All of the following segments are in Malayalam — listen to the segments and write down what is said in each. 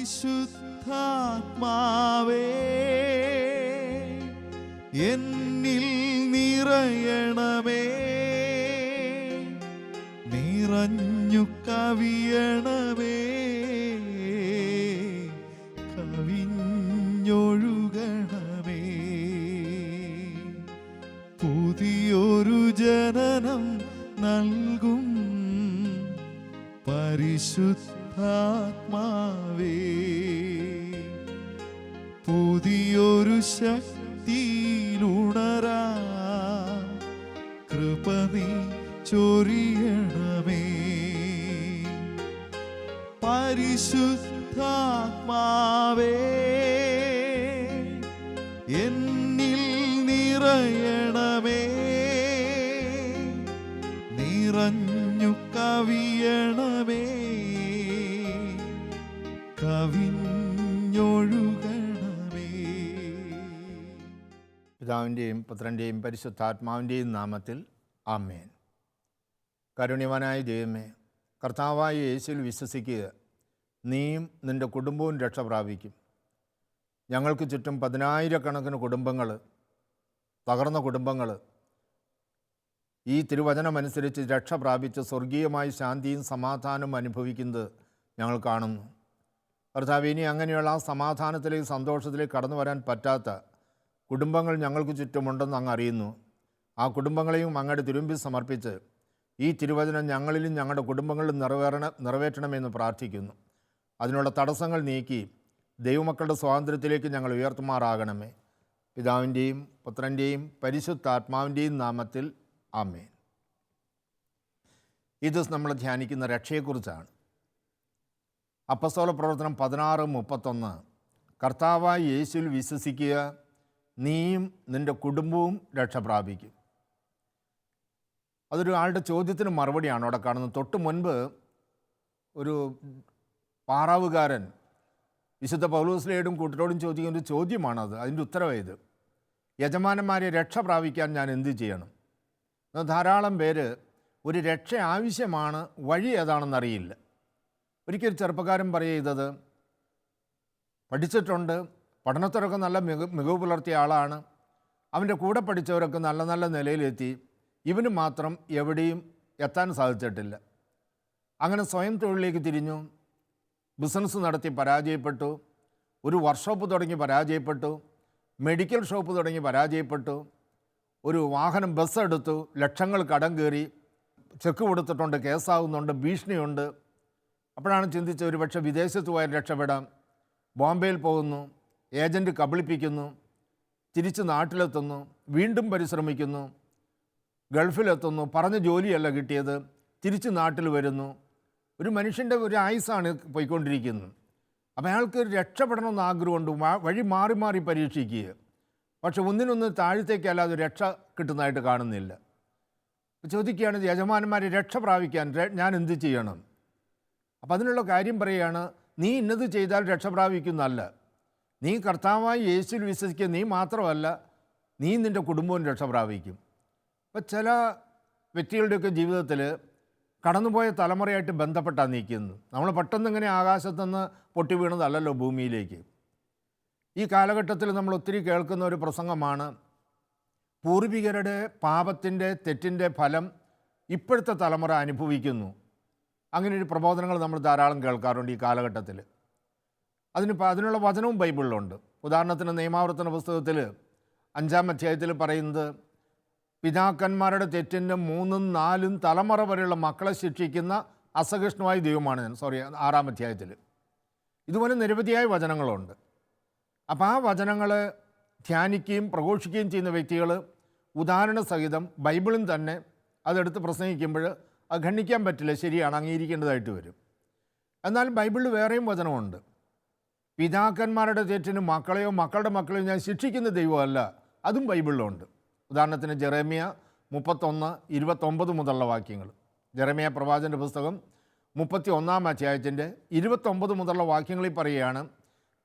പരിശുദ്ധാത്മാവേ എന്നിൽ നിറയണമേ, നിറഞ്ഞു കവിയണമേ, കവിഞ്ഞൊഴുകണമേ. പുതിയൊരു ജനനം നൽകും പരിശുദ്ധാത്മാവേ, പുതിയൊരു ശക്തിയിലുണരാ കൃപ നീ ചൊരിയണമേ. പരിശുദ്ധാത്മാവേ എന്നിൽ നിറയണമേ, നിറഞ്ഞു കവിയണമേ, കവിഞ്ഞൊഴുകണമേ. പിതാവിൻ്റെയും പുത്രൻ്റെയും പരിശുദ്ധാത്മാവിൻ്റെയും നാമത്തിൽ ആമേൻ. കാരുണ്യവാനായ ദൈവമേ, കർത്താവായ യേശുവിൽ വിശ്വസിക്കുക, നീയും നിൻ്റെ കുടുംബവും രക്ഷ പ്രാപിക്കും. ഞങ്ങൾക്ക് ചുറ്റും 10,000-കണക്കിന് കുടുംബങ്ങൾ, തകർന്ന കുടുംബങ്ങൾ ഈ തിരുവചനമനുസരിച്ച് രക്ഷ പ്രാപിച്ച് സ്വർഗീയമായ ശാന്തിയും സമാധാനവും അനുഭവിക്കുന്നത് ഞങ്ങൾ കാണുന്നു. കർത്താവ്, ഇനി അങ്ങനെയുള്ള ആ സമാധാനത്തിലേക്ക് സന്തോഷത്തിലേക്ക് കടന്നു വരാൻ പറ്റാത്ത കുടുംബങ്ങൾ ഞങ്ങൾക്ക് ചുറ്റുമുണ്ടെന്ന് അങ്ങ് അറിയുന്നു. ആ കുടുംബങ്ങളെയും അങ്ങയുടെ തിരുമ്പിൽ സമർപ്പിച്ച് ഈ തിരുവചനം ഞങ്ങളിലും ഞങ്ങളുടെ കുടുംബങ്ങളിലും നിറവേറ്റണമെന്ന് പ്രാർത്ഥിക്കുന്നു. അതിനുള്ള തടസ്സങ്ങൾ നീക്കി ദൈവമക്കളുടെ സ്വാതന്ത്ര്യത്തിലേക്ക് ഞങ്ങൾ ഉയർത്തുമാറാകണമേ. പിതാവിൻ്റെയും പുത്രൻ്റെയും പരിശുദ്ധാത്മാവിൻ്റെയും നാമത്തിൽ ആമേൻ. ഇത് നമ്മൾ ധ്യാനിക്കുന്ന രക്ഷയെക്കുറിച്ചാണ്. അപ്പസ്തോല പ്രവർത്തനം 16:31. കർത്താവായ യേശുവിൽ വിശ്വസിക്കുക, നീയും നിൻ്റെ കുടുംബവും രക്ഷ പ്രാപിക്കും. അതൊരു ആളുടെ ചോദ്യത്തിന് മറുപടിയാണ് അവിടെ കാണുന്നത്. തൊട്ട് മുൻപ് ഒരു പാറാവുകാരൻ വിശുദ്ധ പൗലോസിലേടും കൂട്ടരോടും ചോദിക്കുന്ന ഒരു ചോദ്യമാണത്. അതിൻ്റെ ഉത്തരവായത്, യജമാനന്മാരെ രക്ഷ പ്രാപിക്കാൻ ഞാൻ എന്ത് ചെയ്യണം? ധാരാളം പേര് ഒരു രക്ഷ ആവശ്യമാണ്, വഴി ഏതാണെന്നറിയില്ല. ഒരിക്കൽ ചെറുപ്പക്കാരൻ പറയുന്നത്, പഠിച്ചിട്ടുണ്ട്, പഠനത്തിലൊക്കെ നല്ല മികവ് പുലർത്തിയ ആളാണ്, അവൻ്റെ കൂടെ പഠിച്ചവരൊക്കെ നല്ല നല്ല നിലയിലെത്തി, ഇവന് മാത്രം എവിടെയും എത്താൻ സാധിച്ചിട്ടില്ല. അങ്ങനെ സ്വയം തൊഴിലിലേക്ക് തിരിഞ്ഞു, ബിസിനസ് നടത്തി പരാജയപ്പെട്ടു, ഒരു വർക്ക്ഷോപ്പ് തുടങ്ങി പരാജയപ്പെട്ടു, മെഡിക്കൽ ഷോപ്പ് തുടങ്ങി പരാജയപ്പെട്ടു, ഒരു വാഹനം ബസ് എടുത്തു, ലക്ഷങ്ങൾ കടം കയറി, ചെക്ക് കൊടുത്തിട്ടുണ്ട്, കേസാകുന്നുണ്ട്, ഭീഷണിയുണ്ട്. അപ്പോഴാണ് ചിന്തിച്ച് ഒരു പക്ഷേ വിദേശത്ത് പോയാൽ രക്ഷപ്പെടാം. ബോംബെയിൽ പോകുന്നു, ഏജൻറ്റ് കബളിപ്പിക്കുന്നു, തിരിച്ച് നാട്ടിലെത്തുന്നു, വീണ്ടും പരിശ്രമിക്കുന്നു, ഗൾഫിലെത്തുന്നു, പറഞ്ഞ ജോലിയല്ല കിട്ടിയത്, തിരിച്ച് നാട്ടിൽ വരുന്നു. ഒരു മനുഷ്യൻ്റെ ഒരു ആയുസ്സാണ് പോയിക്കൊണ്ടിരിക്കുന്നത്. അപ്പോൾ അയാൾക്ക് രക്ഷപ്പെടണമെന്ന് ആഗ്രഹമുണ്ട്, വഴി മാറി മാറി പരീക്ഷിക്കുക. പക്ഷെ ഒന്നിനൊന്ന് താഴത്തേക്കല്ലാതെ രക്ഷ കിട്ടുന്നതായിട്ട് കാണുന്നില്ല. ചോദിക്കുകയാണ്, യജമാനന്മാരെ രക്ഷ പ്രാപിക്കാൻ ഞാൻ എന്ത് ചെയ്യണം? അപ്പം അതിനുള്ള കാര്യം പറയുകയാണ്, നീ ഇന്നത് ചെയ്താൽ രക്ഷ പ്രാപിക്കുന്നല്ല, നീ കർത്താവായി യേശുവിൽ വിശ്വസിക്കുക, നീ മാത്രമല്ല നീ നിൻ്റെ കുടുംബവും രക്ഷ പ്രാപിക്കും. അപ്പം ചില വ്യക്തികളുടെയൊക്കെ ജീവിതത്തിൽ കടന്നുപോയ തലമുറയായിട്ട് ബന്ധപ്പെട്ടാണ് നിൽക്കുന്നത്. നമ്മൾ പെട്ടെന്ന് ഇങ്ങനെ ആകാശത്തുനിന്ന് പൊട്ടി വീണതല്ലല്ലോ ഭൂമിയിലേക്ക്. ഈ കാലഘട്ടത്തിൽ നമ്മൾ ഒത്തിരി കേൾക്കുന്ന ഒരു പ്രസംഗമാണ്, പൂർവികരുടെ പാപത്തിൻ്റെ തെറ്റിൻ്റെ ഫലം ഇപ്പോഴത്തെ തലമുറ അനുഭവിക്കുന്നു. അങ്ങനെ ഒരു പ്രബോധനങ്ങൾ നമ്മൾ ധാരാളം കേൾക്കാറുണ്ട് ഈ കാലഘട്ടത്തിൽ. അതിനുള്ള വചനവും ബൈബിളിലുണ്ട്. ഉദാഹരണത്തിന് നിയമാവർത്തന പുസ്തകത്തിൽ 5-ാം അധ്യായത്തിൽ പറയുന്നത്, പിതാക്കന്മാരുടെ തെറ്റിൻ്റെ 3ഉം 4ഉം തലമുറ വരെയുള്ള മക്കളെ ശിക്ഷിക്കുന്ന അസഹിഷ്ണുവായ ദൈവമാണ് ഞാൻ. 6-ാം അധ്യായത്തിൽ ഇതുപോലെ നിരവധിയായ വചനങ്ങളുണ്ട്. അപ്പോൾ ആ വചനങ്ങൾ ധ്യാനിക്കുകയും പ്രഘോഷിക്കുകയും ചെയ്യുന്ന വ്യക്തികൾ ഉദാഹരണ സഹിതം ബൈബിളും തന്നെ അതെടുത്ത് പ്രസംഗിക്കുമ്പോൾ അത് ഖണ്ഡിക്കാൻ പറ്റില്ല, ശരിയാണ്, അംഗീകരിക്കേണ്ടതായിട്ട് വരും. എന്നാൽ ബൈബിളിൽ വേറെയും വചനമുണ്ട്, പിതാക്കന്മാരുടെ തെറ്റിന് മക്കളെയോ മക്കളുടെ മക്കളെയോ ഞാൻ ശിക്ഷിക്കുന്ന ദൈവമല്ല, അതും ബൈബിളിലുണ്ട്. ഉദാഹരണത്തിന് ജെറമ്യ 31:29 മുതലുള്ള വാക്യങ്ങൾ. ജെറമ്യ പ്രവാചകൻ്റെ പുസ്തകം 31-ാം അധ്യായത്തിൻ്റെ 29 മുതലുള്ള വാക്യങ്ങളിൽ പറയുകയാണ്,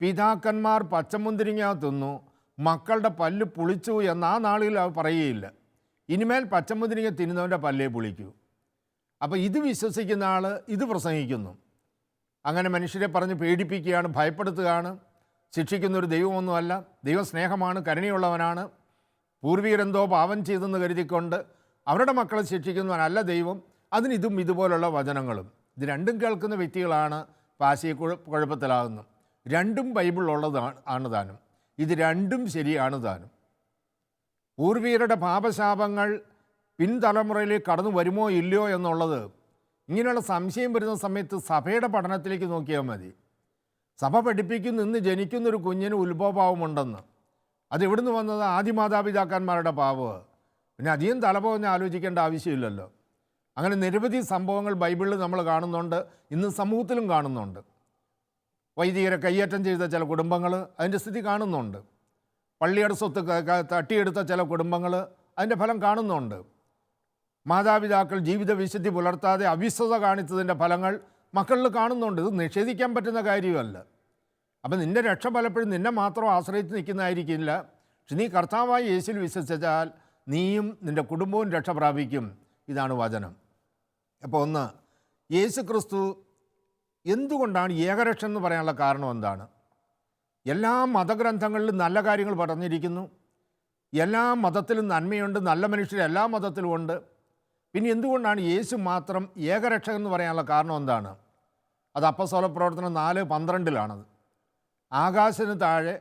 പിതാക്കന്മാർ പച്ചമുന്തിരിങ്ങ തിന്നു, മക്കളുടെ പല്ല് പുളിച്ചു എന്ന ആ നാളിൽ അവർ പറയുകയില്ല, ഇനിമേൽ പച്ചമുന്തിരിങ്ങ തിന്നുന്നവൻ്റെ പല്ലേ പുളിക്കൂ. അപ്പോൾ ഇത് വിശ്വസിക്കുന്ന ആൾ ഇത് പ്രസംഗിക്കുന്നു. അങ്ങനെ മനുഷ്യരെ പറഞ്ഞ് പേടിപ്പിക്കുകയാണ്, ഭയപ്പെടുത്തുകയാണ്. ശിക്ഷിക്കുന്നൊരു ദൈവമൊന്നുമല്ല, ദൈവം സ്നേഹമാണ്, കരുണയുള്ളവനാണ്. പൂർവികരെന്തോ പാപം ചെയ്തെന്ന് കരുതിക്കൊണ്ട് അവരുടെ മക്കളെ ശിക്ഷിക്കുന്നവനല്ല ദൈവം. അതിനിതും ഇതുപോലുള്ള വചനങ്ങളും. ഇത് രണ്ടും കേൾക്കുന്ന വ്യക്തികളാണ് കുഴപ്പത്തിലാകുന്നത്. രണ്ടും ബൈബിളിലുള്ളതാണ് താനും, ഇത് രണ്ടും ശരിയാണ് താനും. പൂർവികരുടെ പാപശാപങ്ങൾ പിൻതലമുറയിലേക്ക് കടന്നു വരുമോ ഇല്ലയോ എന്നുള്ളത് ഇങ്ങനെയുള്ള സംശയം വരുന്ന സമയത്ത് സഭയുടെ പഠനത്തിലേക്ക് നോക്കിയാൽ മതി. സഭ പഠിപ്പിക്കുന്നു ഇന്ന് ജനിക്കുന്നൊരു കുഞ്ഞിന് ഉത്ഭവഭാവമുണ്ടെന്ന്. അതെവിടുന്ന് വന്നത്? ആദിമാതാപിതാക്കന്മാരുടെ പാവം. പിന്നെ അധികം തലപോഞ്ഞ് ആലോചിക്കേണ്ട ആവശ്യമില്ലല്ലോ. അങ്ങനെ നിരവധി സംഭവങ്ങൾ ബൈബിളിൽ നമ്മൾ കാണുന്നുണ്ട്, ഇന്ന് സമൂഹത്തിലും കാണുന്നുണ്ട്. വൈദികരെ കയ്യേറ്റം ചെയ്ത ചില കുടുംബങ്ങൾ അതിൻ്റെ സ്ഥിതി കാണുന്നുണ്ട്. പള്ളിയുടെ സ്വത്ത് തട്ടിയെടുത്ത ചില കുടുംബങ്ങൾ അതിൻ്റെ ഫലം കാണുന്നുണ്ട്. മാതാപിതാക്കൾ ജീവിത വിശുദ്ധി പുലർത്താതെ അവിശ്വസത കാണിച്ചതിൻ്റെ ഫലങ്ങൾ മക്കളിൽ കാണുന്നുണ്ട്. ഇത് നിഷേധിക്കാൻ പറ്റുന്ന കാര്യമല്ല. അപ്പം നിൻ്റെ രക്ഷ പലപ്പോഴും നിന്നെ മാത്രം ആശ്രയിച്ച് നിൽക്കുന്നതായിരിക്കില്ല. പക്ഷെ നീ കർത്താവായി യേശുവിൽ വിശ്വസിച്ചാൽ നീയും നിൻ്റെ കുടുംബവും രക്ഷ പ്രാപിക്കും. ഇതാണ് വചനം. അപ്പോൾ ഒന്ന്, യേശു ക്രിസ്തു എന്തുകൊണ്ടാണ് ഏകരക്ഷ എന്ന് പറയാനുള്ള കാരണം എന്താണ്? എല്ലാ മതഗ്രന്ഥങ്ങളിലും നല്ല കാര്യങ്ങൾ പറഞ്ഞിരിക്കുന്നു. എല്ലാ മതത്തിലും നന്മയുണ്ട്, നല്ല മനുഷ്യർ എല്ലാ മതത്തിലും ഉണ്ട്. പിന്നെ എന്തുകൊണ്ടാണ് യേശു മാത്രം ഏകരക്ഷകൻ എന്ന് പറയാനുള്ള കാരണം എന്താണ്? അത് അപ്പോസ്തല പ്രവർത്തനം 4:12 ആകാശത്തിന് താഴെ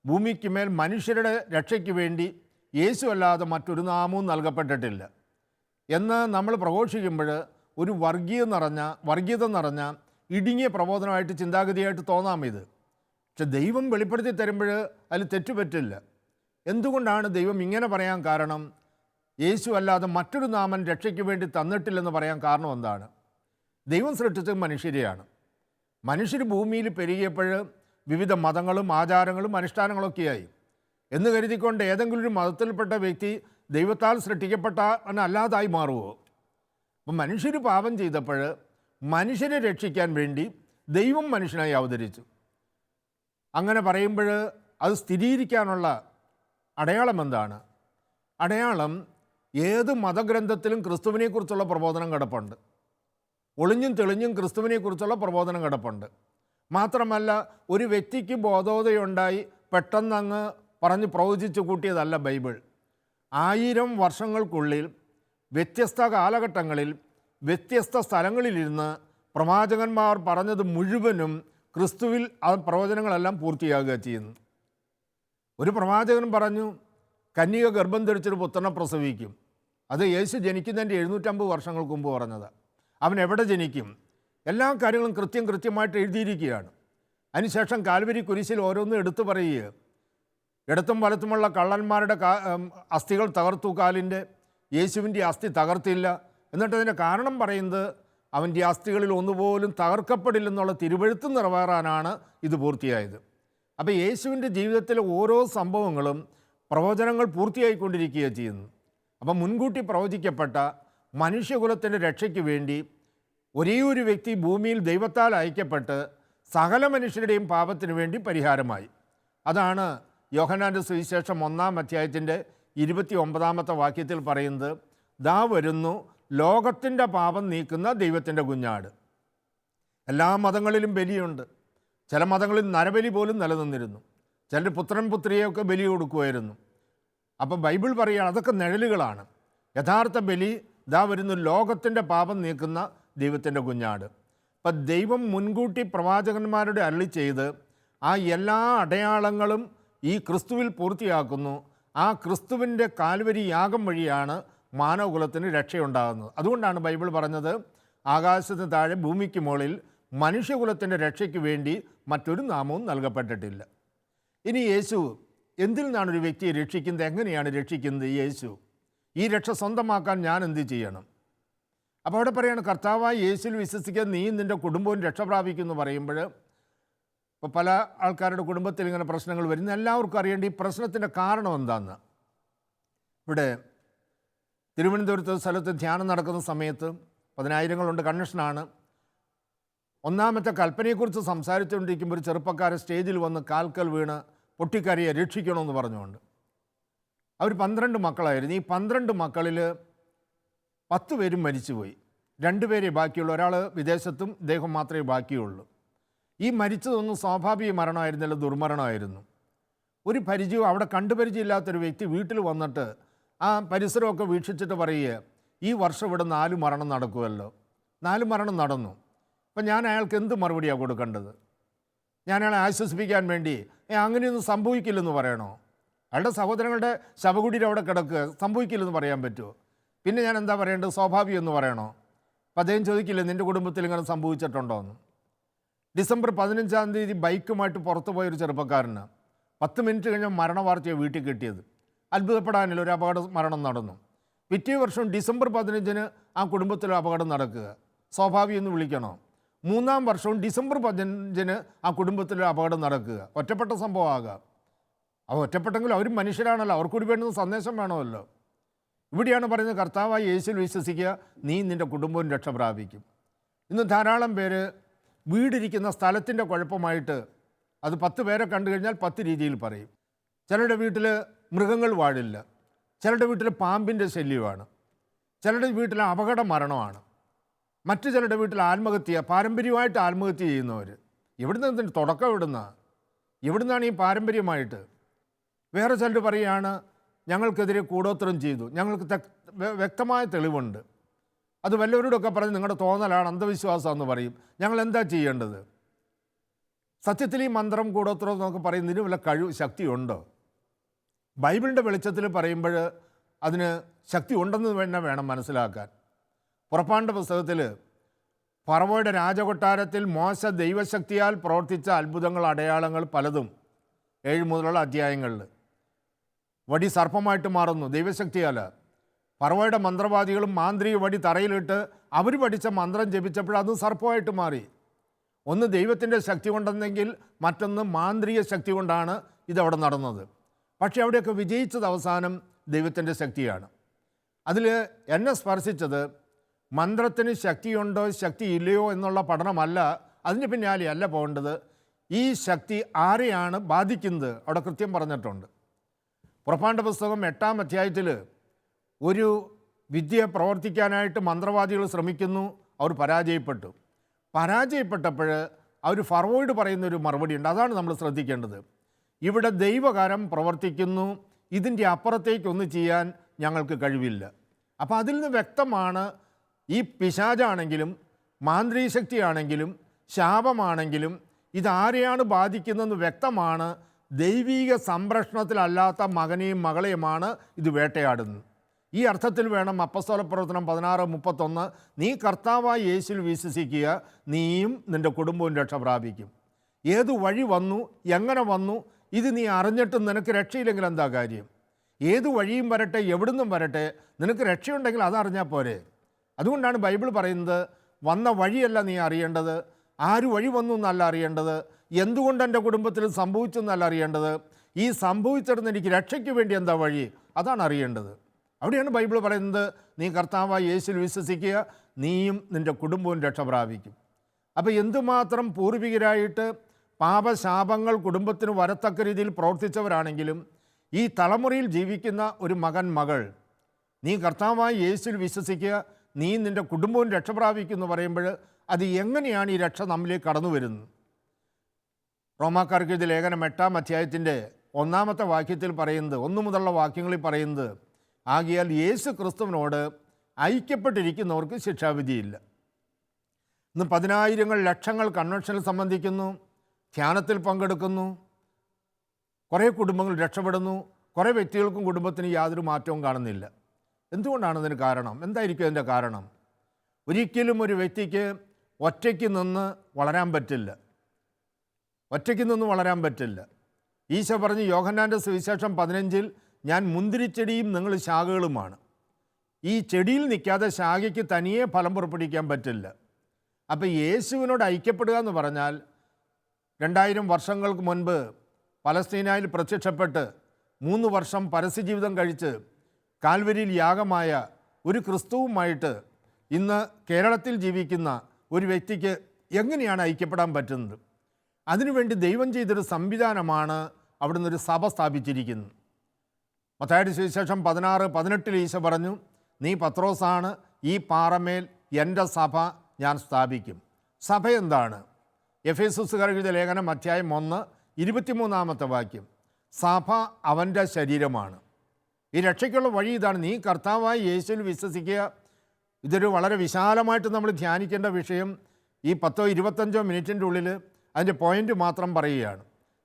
ഭൂമിക്ക് മേൽ മനുഷ്യരുടെ രക്ഷയ്ക്ക് വേണ്ടി യേശു അല്ലാതെ മറ്റൊരു നാമവും നൽകപ്പെട്ടിട്ടില്ല എന്ന് നമ്മൾ പ്രഘോഷിക്കുമ്പോൾ ഒരു വർഗീയത നിറഞ്ഞ ഇടുങ്ങിയ പ്രബോധനമായിട്ട് ചിന്താഗതിയായിട്ട് തോന്നാം ഇത്. പക്ഷെ ദൈവം വെളിപ്പെടുത്തി തരുമ്പോൾ അതിൽ തെറ്റുപറ്റില്ല. എന്തുകൊണ്ടാണ് ദൈവം ഇങ്ങനെ പറയാൻ കാരണം? യേശു അല്ലാതെ മറ്റൊരു നാമൻ രക്ഷയ്ക്ക് വേണ്ടി തന്നിട്ടില്ലെന്ന് പറയാൻ കാരണം എന്താണ്? ദൈവം സൃഷ്ടിച്ചത് മനുഷ്യരെയാണ്. മനുഷ്യർ ഭൂമിയിൽ പെരുകിയപ്പോൾ വിവിധ മതങ്ങളും ആചാരങ്ങളും അനുഷ്ഠാനങ്ങളൊക്കെയായി എന്ന് കരുതിക്കൊണ്ട് ഏതെങ്കിലും ഒരു മതത്തിൽപ്പെട്ട വ്യക്തി ദൈവത്താൽ സൃഷ്ടിക്കപ്പെട്ടവനല്ലാതായി മാറുമോ? അപ്പം മനുഷ്യർ പാപം ചെയ്തപ്പോൾ മനുഷ്യരെ രക്ഷിക്കാൻ വേണ്ടി ദൈവം മനുഷ്യനായി അവതരിച്ചു. അങ്ങനെ പറയുമ്പോൾ അത് സ്ഥിരീകരിക്കാനുള്ള അടയാളം എന്താണ്? അടയാളം ഏത് മതഗ്രന്ഥത്തിലും ക്രിസ്തുവിനെക്കുറിച്ചുള്ള പ്രബോധനം കിടപ്പുണ്ട്. ഒളിഞ്ഞും തെളിഞ്ഞും ക്രിസ്തുവിനെക്കുറിച്ചുള്ള പ്രബോധനം കിടപ്പുണ്ട്. മാത്രമല്ല, ഒരു വ്യക്തിക്ക് ബോധോദയുണ്ടായി പെട്ടെന്നങ്ങ് പറഞ്ഞ് പ്രവചിച്ച് കൂട്ടിയതല്ല ബൈബിൾ. 1000 വർഷങ്ങൾക്കുള്ളിൽ വ്യത്യസ്ത കാലഘട്ടങ്ങളിൽ വ്യത്യസ്ത സ്ഥലങ്ങളിലിരുന്ന് പ്രവാചകന്മാർ പറഞ്ഞത് മുഴുവനും ക്രിസ്തുവിൽ ആ പ്രവചനങ്ങളെല്ലാം പൂർത്തിയാകുക ചെയ്യുന്നു. ഒരു പ്രവാചകൻ പറഞ്ഞു കന്യക ഗർഭം ധരിച്ചൊരു പുത്രനെ പ്രസവിക്കും. അത് യേശു ജനിക്കുന്നതിൻ്റെ 750 വർഷങ്ങൾക്ക് മുമ്പ് പറഞ്ഞത്. അവൻ എവിടെ ജനിക്കും? എല്ലാ കാര്യങ്ങളും കൃത്യമായിട്ട് എഴുതിയിരിക്കുകയാണ്. അതിനുശേഷം കാൽവരി കുരിശിൽ ഓരോന്നും എടുത്തു പറയുക. ഇടത്തും വലത്തുമുള്ള കള്ളന്മാരുടെ അസ്ഥികൾ തകർത്തു കാലിൻ്റെ, യേശുവിൻ്റെ അസ്ഥി തകർത്തില്ല. എന്നിട്ട് അതിൻ്റെ കാരണം പറയുന്നത് അവൻ്റെ അസ്ഥികളിൽ ഒന്നുപോലും തകർക്കപ്പെടില്ലെന്നുള്ള തിരുവെഴുത്ത് നിറവേറാനാണ് ഇത് പൂർത്തിയായത്. അപ്പോൾ യേശുവിൻ്റെ ജീവിതത്തിലെ ഓരോ സംഭവങ്ങളും പ്രവചനങ്ങൾ പൂർത്തിയായിക്കൊണ്ടിരിക്കുകയാണ് ചെയ്യുന്നു. അപ്പം മുൻകൂട്ടി പ്രവചിക്കപ്പെട്ട മനുഷ്യകുലത്തിൻ്റെ രക്ഷയ്ക്ക് വേണ്ടി ഒരേ ഒരു വ്യക്തി ഭൂമിയിൽ ദൈവത്താൽ അയക്കപ്പെട്ട് സകല മനുഷ്യരുടെയും പാപത്തിന് വേണ്ടി പരിഹാരമായി. അതാണ് യോഹന്നാൻ്റെ സുവിശേഷം 1-ാം അധ്യായത്തിൻ്റെ 29-ാമത്തെ വാക്യത്തിൽ പറയുന്നത്, ദാ വരുന്നു ലോകത്തിൻ്റെ പാപം നീക്കുന്ന ദൈവത്തിൻ്റെ കുഞ്ഞാട്. എല്ലാ മതങ്ങളിലും ബലിയുണ്ട്. ചില മതങ്ങളിൽ നരബലി പോലും നിലനിന്നിരുന്നു. ചിലർ പുത്രൻ പുത്രിയൊക്കെ ബലി കൊടുക്കുമായിരുന്നു. അപ്പോൾ ബൈബിൾ പറയുകയാണ് അതൊക്കെ നിഴലുകളാണ്. യഥാർത്ഥ ബലി ദാ വരുന്നു ലോകത്തിൻ്റെ പാപം നീക്കുന്ന ദൈവത്തിൻ്റെ കുഞ്ഞാട്. അപ്പം ദൈവം മുൻകൂട്ടി പ്രവാചകന്മാരുടെ അരുളി ചെയ്ത് ആ എല്ലാ അടയാളങ്ങളും ഈ ക്രിസ്തുവിൽ പൂർത്തിയാക്കുന്നു. ആ ക്രിസ്തുവിൻ്റെ കാൽവരി യാഗം വഴിയാണ് മാനവകുലത്തിന് രക്ഷയുണ്ടാകുന്നത്. അതുകൊണ്ടാണ് ബൈബിൾ പറഞ്ഞത് ആകാശത്തിന് താഴെ ഭൂമിക്ക് മുകളിൽ മനുഷ്യകുലത്തിൻ്റെ രക്ഷയ്ക്ക് വേണ്ടി മറ്റൊരു നാമവും നൽകപ്പെട്ടിട്ടില്ല. ഇനി യേശു എന്തിൽ നിന്നാണ് ഒരു വ്യക്തിയെ രക്ഷിക്കുന്നത്? എങ്ങനെയാണ് രക്ഷിക്കുന്നത് യേശു? ഈ രക്ഷ സ്വന്തമാക്കാൻ ഞാൻ എന്ത് ചെയ്യണം? അപ്പോൾ അവിടെ പറയുകയാണ് കർത്താവായി യേശുവിൽ വിശ്വസിക്കാൻ നീയും നിൻ്റെ കുടുംബവും രക്ഷ പ്രാപിക്കുമെന്ന് പറയുമ്പോൾ ഇപ്പോൾ പല ആൾക്കാരുടെ കുടുംബത്തിൽ ഇങ്ങനെ പ്രശ്നങ്ങൾ വരുന്നു. എല്ലാവർക്കും അറിയേണ്ട ഈ പ്രശ്നത്തിൻ്റെ കാരണം എന്താണെന്ന്. ഇവിടെ തിരുവനന്തപുരത്ത് സ്ഥലത്ത് ധ്യാനം നടക്കുന്ന സമയത്ത് 10,000 കൺവെൻഷനാണ്. 1-ാമത്തെ കൽപ്പനയെക്കുറിച്ച് സംസാരിച്ചുകൊണ്ടിരിക്കുമ്പോൾ ഒരു ചെറുപ്പക്കാരൻ സ്റ്റേജിൽ വന്ന് കാൽക്കൽ വീണ് പൊട്ടിക്കരയെ രക്ഷിക്കണമെന്ന് പറഞ്ഞുകൊണ്ട്. അവർ 12 മക്കളായിരുന്നു. ഈ 12 മക്കളിൽ 10 പേരും മരിച്ചുപോയി. രണ്ടുപേരേ ബാക്കിയുള്ളൂ. ഒരാൾ വിദേശത്തും ഇദ്ദേഹം മാത്രമേ ബാക്കിയുള്ളൂ. ഈ മരിച്ചതൊന്നും സ്വാഭാവിക മരണമായിരുന്നില്ല, ദുർമരണമായിരുന്നു. ഒരു പരിചയവും അവിടെ കണ്ടുപരിചയമില്ലാത്തൊരു വ്യക്തി വീട്ടിൽ വന്നിട്ട് ആ പരിസരമൊക്കെ വീക്ഷിച്ചിട്ട് പറയുക, ഈ വർഷം ഇവിടെ 4 മരണം നടക്കുമല്ലോ. 4 മരണം നടന്നു. അപ്പം ഞാൻ അയാൾക്ക് എന്ത് മറുപടിയാണ് കൊടുക്കേണ്ടത്? ഞാൻ അയാളെ ആശ്വസിപ്പിക്കാൻ വേണ്ടി അങ്ങനെയൊന്നും സംഭവിക്കില്ലെന്ന് പറയണോ? അയാളുടെ സഹോദരങ്ങളുടെ ശവകുടീരം അവിടെ കിടക്കുക, സംഭവിക്കില്ലെന്ന് പറയാൻ പറ്റുമോ? പിന്നെ ഞാൻ എന്താ പറയേണ്ടത്? സ്വാഭാവികം എന്ന് പറയണോ? അപ്പം അദ്ദേഹം ചോദിക്കില്ലേ, നിൻ്റെ കുടുംബത്തിൽ ഇങ്ങനെ സംഭവിച്ചിട്ടുണ്ടോ എന്ന്? ഡിസംബർ 15-ാം തീയതി ബൈക്കുമായിട്ട് പുറത്തു പോയൊരു ചെറുപ്പക്കാരന് 10 മിനിറ്റ് കഴിഞ്ഞ മരണവാർത്തയാണ് വീട്ടിൽ കിട്ടിയത്. അത്ഭുതപ്പെടാനില്ല, ഒരു മരണം നടന്നു. പിറ്റേ വർഷം ഡിസംബർ 15-ന് ആ കുടുംബത്തിൽ അപകടം നടക്കുക, സ്വാഭാവികം എന്ന് വിളിക്കണോ? 3-ാം വർഷവും ഡിസംബർ 15-ന് ആ കുടുംബത്തിൽ അപകടം നടക്കുക, ഒറ്റപ്പെട്ട സംഭവമാകാം. അവ ഒറ്റപ്പെട്ടെങ്കിലും അവർ മനുഷ്യരാണല്ലോ, അവർക്കൂടി വേണ്ടുന്ന സന്ദേശം വേണമല്ലോ. ഇവിടെയാണ് പറയുന്നത്, കർത്താവായ യേശുവിൽ വിശ്വസിക്കുക, നീ നിൻ്റെ കുടുംബവും രക്ഷ പ്രാപിക്കും. ഇന്ന് ധാരാളം പേര് വീടിരിക്കുന്ന സ്ഥലത്തിൻ്റെ കുഴപ്പമായിട്ട് അത് 10 പേരെ കണ്ടു കഴിഞ്ഞാൽ 10 രീതിയിൽ പറയും. ചിലരുടെ വീട്ടിൽ മൃഗങ്ങൾ വാഴില്ല, ചിലരുടെ വീട്ടിൽ പാമ്പിൻ്റെ ശല്യമാണ്, ചിലരുടെ വീട്ടിൽ അപകട മരണമാണ്, മറ്റു ചിലരുടെ വീട്ടിൽ ആത്മഹത്യ, പാരമ്പര്യമായിട്ട് ആത്മഹത്യ ചെയ്യുന്നവർ. എവിടുന്ന് തുടക്കം എവിടുന്നാണ് ഈ പാരമ്പര്യമായിട്ട്? വേറെ ചിലർ പറയുകയാണ്, ഞങ്ങൾക്കെതിരെ കൂടോത്രം ചെയ്തു, ഞങ്ങൾക്ക് വ്യക്തമായ തെളിവുണ്ട്. അത് വല്ലവരോടൊക്കെ പറഞ്ഞ് നിങ്ങളുടെ തോന്നലാണ്, അന്ധവിശ്വാസമെന്ന് പറയും. ഞങ്ങൾ എന്താ ചെയ്യേണ്ടത്? സത്യത്തിൽ ഈ മന്ത്രം, കൂടോത്രം എന്നൊക്കെ പറയുന്നതിന് വല്ല ശക്തിയുണ്ടോ? ബൈബിളിൻ്റെ വെളിച്ചത്തിൽ പറയുമ്പോൾ അതിന് ശക്തി ഉണ്ടെന്ന് തന്നെ വേണം മനസ്സിലാക്കാൻ. പുറപ്പാടിൻ്റെ പുസ്തകത്തിൽ ഫറവോയുടെ രാജകൊട്ടാരത്തിൽ മോശ ദൈവശക്തിയാൽ പ്രവർത്തിച്ച അത്ഭുതങ്ങൾ, അടയാളങ്ങൾ പലതും 7 മുതലുള്ള അധ്യായങ്ങളിൽ. വടി സർപ്പമായിട്ട് മാറുന്നു ദൈവശക്തിയാൽ. ഫറവോയുടെ മന്ത്രവാദികളും മാന്ത്രിക വടി തറയിലിട്ട് അവർ പഠിച്ച മന്ത്രം ജപിച്ചപ്പോൾ അതും സർപ്പമായിട്ട് മാറി. ഒന്ന് ദൈവത്തിൻ്റെ ശക്തി കൊണ്ടെന്നെങ്കിൽ മറ്റൊന്ന് മാന്ത്രിക ശക്തി കൊണ്ടാണ് ഇതവിടെ നടന്നത്. പക്ഷേ അവിടെയൊക്കെ വിജയിച്ചത് അവസാനം ദൈവത്തിൻ്റെ ശക്തിയാണ്. അതിൽ എന്നെ സ്പർശിച്ചത് മന്ത്രത്തിന് ശക്തിയുണ്ടോ ശക്തിയില്ലയോ എന്നുള്ള പഠനമല്ല, അതിന് പിന്നാലെ അല്ല പോകേണ്ടത്. ഈ ശക്തി ആരെയാണ് ബാധിക്കുന്നത് അവിടെ കൃത്യം പറഞ്ഞിട്ടുണ്ട്. പുറപ്പാടിൻ്റെ പുസ്തകം 8-ാം അധ്യായത്തിൽ ഒരു വിദ്യ പ്രവർത്തിക്കാനായിട്ട് മന്ത്രവാദികൾ ശ്രമിക്കുന്നു, അവർ പരാജയപ്പെട്ടപ്പോൾ അവർ ഫറവോയോട് പറയുന്നൊരു മറുപടി ഉണ്ട്, അതാണ് നമ്മൾ ശ്രദ്ധിക്കേണ്ടത്. ഇവിടെ ദൈവകാരം പ്രവർത്തിക്കുന്നു, ഇതിൻ്റെ അപ്പുറത്തേക്കൊന്നും ചെയ്യാൻ ഞങ്ങൾക്ക് കഴിവില്ല. അപ്പോൾ അതിൽ നിന്ന് വ്യക്തമാണ്, ഈ പിശാചാണെങ്കിലും മാന്ത്രിക ശക്തിയാണെങ്കിലും ശാപമാണെങ്കിലും ഇതാരെയാണ് ബാധിക്കുന്നതെന്ന് വ്യക്തമാണ്. ദൈവീക സംരക്ഷണത്തിലല്ലാത്ത മകനെയും മകളെയുമാണ് ഇത് വേട്ടയാടുന്നത്. ഈ അർത്ഥത്തിൽ വേണം അപ്പസ്തോലപ്രവർത്തനം 16:31, നീ കർത്താവായ യേശുവിൽ വിശ്വസിക്കുക, നീയും നിൻ്റെ കുടുംബവും രക്ഷ പ്രാപിക്കും. ഏത് വഴി വന്നു, എങ്ങനെ വന്നു, ഇത് നീ അറിഞ്ഞിട്ടും നിനക്ക് രക്ഷയില്ലെങ്കിൽ എന്താ കാര്യം? ഏത് വഴിയും വരട്ടെ, എവിടുന്നും വരട്ടെ, നിനക്ക് രക്ഷയുണ്ടെങ്കിൽ അതറിഞ്ഞാൽ പോരെ. അതുകൊണ്ടാണ് ബൈബിൾ പറയുന്നത്, വന്ന വഴിയല്ല നീ അറിയേണ്ടത്, ആര് വഴി വന്നു എന്നല്ല അറിയേണ്ടത്, എന്തുകൊണ്ട് എൻ്റെ കുടുംബത്തിൽ സംഭവിച്ചു എന്നല്ല അറിയേണ്ടത്, ഈ സംഭവിച്ചിരുന്ന എനിക്ക് രക്ഷയ്ക്ക് വേണ്ടി എന്താ വഴി, അതാണ് അറിയേണ്ടത്. അവിടെയാണ് ബൈബിൾ പറയുന്നത്, നീ കർത്താവായ യേശുവിൽ വിശ്വസിക്കുക, നീയും നിൻ്റെ കുടുംബവും രക്ഷ പ്രാപിക്കും. അപ്പോൾ എന്തുമാത്രം പൂർവികരായിട്ട് പാപശാപങ്ങൾ കുടുംബത്തിന് വരത്തക്ക രീതിയിൽ പ്രവർത്തിച്ചവരാണെങ്കിലും ഈ തലമുറയിൽ ജീവിക്കുന്ന ഒരു മകൻ, മകൾ, നീ കർത്താവായ യേശുവിൽ വിശ്വസിക്കുക, നീ നിൻ്റെ കുടുംബവും രക്ഷ പ്രാപിക്കും എന്ന് പറയുമ്പോൾ അത് എങ്ങനെയാണ് ഈ രക്ഷ നമ്മിലേക്ക് കടന്നു വരുന്നത്? റോമാക്കാർക്ക് ഇത് ലേഖനം 8-ാം അധ്യായത്തിൻ്റെ 1-ാമത്തെ വാക്യത്തിൽ പറയുന്നത്, 1 മുതലുള്ള വാക്യങ്ങളിൽ പറയുന്നത്, ആകിയാൽ യേശു ക്രിസ്തുവിനോട് ഐക്യപ്പെട്ടിരിക്കുന്നവർക്ക് ശിക്ഷാവിധിയില്ല. ഇന്ന് 10,000 ലക്ഷങ്ങൾ കൺവെൻഷനിൽ സംബന്ധിക്കുന്നു, ധ്യാനത്തിൽ പങ്കെടുക്കുന്നു, കുറേ കുടുംബങ്ങൾ രക്ഷപ്പെടുന്നു, കുറേ വ്യക്തികൾക്കും കുടുംബത്തിന് യാതൊരു മാറ്റവും കാണുന്നില്ല. എന്തുകൊണ്ടാണ് ഇതിന് കാരണം? എന്തായിരിക്കും അതിൻ്റെ കാരണം? ഒരിക്കലും ഒരു വ്യക്തിക്ക് ഒറ്റയ്ക്ക് നിന്ന് വളരാൻ പറ്റില്ല. ഈശോ പറഞ്ഞ് യോഹന്നാൻ്റെ സുവിശേഷം 15-ൽ, ഞാൻ മുന്തിരിച്ചെടിയും നിങ്ങൾ ശാഖകളുമാണ്. ഈ ചെടിയിൽ നിൽക്കാതെ ശാഖയ്ക്ക് തനിയെ ഫലം പുറപ്പെടുവിക്കാൻ പറ്റില്ല. അപ്പോൾ യേശുവിനോട് ഐക്യപ്പെടുക എന്ന് പറഞ്ഞാൽ 2000 വർഷങ്ങൾക്ക് മുൻപ് പലസ്തീനയിൽ പ്രത്യക്ഷപ്പെട്ട് 3 വർഷം പരസ്യജീവിതം കഴിച്ച് കാൽവരിയിൽ യാഗമായ ഒരു ക്രിസ്തുവുമായിട്ട് ഇന്ന് കേരളത്തിൽ ജീവിക്കുന്ന ഒരു വ്യക്തിക്ക് എങ്ങനെയാണ് ഐക്യപ്പെടാൻ പറ്റുന്നത്? അതിനുവേണ്ടി ദൈവം ചെയ്തൊരു സംവിധാനമാണ് അവിടുന്ന് ഒരു സഭ സ്ഥാപിച്ചിരിക്കുന്നത്. മത്തായിയുടെ സുവിശേഷം 16:18 ഈശോ പറഞ്ഞു, നീ പത്രോസാണ്, ഈ പാറമേൽ എൻ്റെ സഭ ഞാൻ സ്ഥാപിക്കും. സഭ എന്താണ്? എഫേസുസുകാർക്ക് എഴുതിയ ലേഖനം അധ്യായം 1 23 വാക്യം. സഭ അവൻ്റെ ശരീരമാണ്. ഈ രക്ഷയ്ക്കുള്ള വഴി ഇതാണ്. നീ കർത്താവായി യേശുവിൽ വിശ്വസിക്കുക. ഇതൊരു വളരെ വിശാലമായിട്ട് നമ്മൾ ധ്യാനിക്കേണ്ട വിഷയം. ഈ 10-25 മിനിറ്റിൻ്റെ ഉള്ളിൽ അതിൻ്റെ പോയിൻ്റ് മാത്രം പറയുകയാണ്.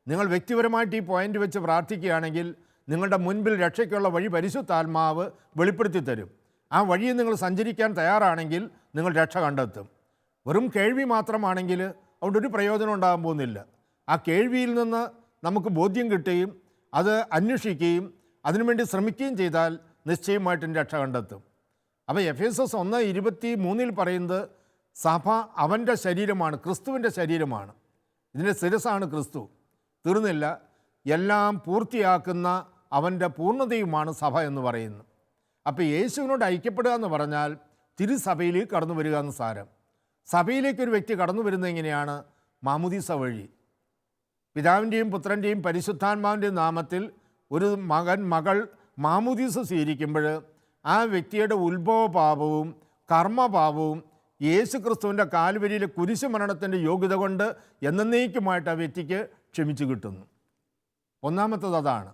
നിങ്ങൾ വ്യക്തിപരമായിട്ട് ഈ പോയിൻ്റ് വെച്ച് പ്രാർത്ഥിക്കുകയാണെങ്കിൽ നിങ്ങളുടെ മുൻപിൽ രക്ഷയ്ക്കുള്ള വഴി പരിശുദ്ധാത്മാവ് വെളിപ്പെടുത്തി തരും. ആ വഴിയിൽ നിങ്ങൾ സഞ്ചരിക്കാൻ തയ്യാറാണെങ്കിൽ നിങ്ങൾ രക്ഷ കണ്ടെത്തും. വെറും കേൾവി മാത്രമാണെങ്കിൽ അതുകൊണ്ട് ഒരു പ്രയോജനം ഉണ്ടാകാൻ പോകുന്നില്ല. ആ കേൾവിയിൽ നിന്ന് നമുക്ക് ബോധ്യം കിട്ടുകയും അത് അന്വേഷിക്കുകയും അതിനുവേണ്ടി ശ്രമിക്കുകയും ചെയ്താൽ നിശ്ചയമായിട്ടും രക്ഷ കണ്ടെത്തും. അപ്പോൾ എഫേസസ് 1:23 പറയുന്നത് സഭ അവൻ്റെ ശരീരമാണ്, ക്രിസ്തുവിൻ്റെ ശരീരമാണ്. ഇതിൻ്റെ ശിരസ്സാണ് ക്രിസ്തു. തീർന്നില്ല, എല്ലാം പൂർത്തിയാക്കുന്ന അവൻ്റെ പൂർണ്ണതയുമാണ് സഭ എന്ന് പറയുന്നത്. അപ്പോൾ യേശുവിനോട് ഐക്യപ്പെടുക എന്ന് പറഞ്ഞാൽ തിരുസഭയിലേക്ക് കടന്നു വരിക എന്ന് സാരം. സഭയിലേക്ക് ഒരു വ്യക്തി കടന്നു വരുന്നത് എങ്ങനെയാണ്? മാമുദീസ വഴി. പിതാവിൻ്റെയും പുത്രൻ്റെയും പരിശുദ്ധാത്മാവിൻ്റെയും നാമത്തിൽ ഒരു മകൾ മാമുദീസ സ്വീകരിക്കുമ്പോൾ ആ വ്യക്തിയുടെ ഉത്ഭവപാപവും കർമ്മപാപവും യേശു ക്രിസ്തുവിൻ്റെ കാൽവരിയിലെ കുരിശു മരണത്തിൻ്റെ യോഗ്യത കൊണ്ട് എന്നേക്കുമായിട്ട് ആ വ്യക്തിക്ക് ക്ഷമിച്ചു കിട്ടുന്നു. ഒന്നാമത്തത് അതാണ്.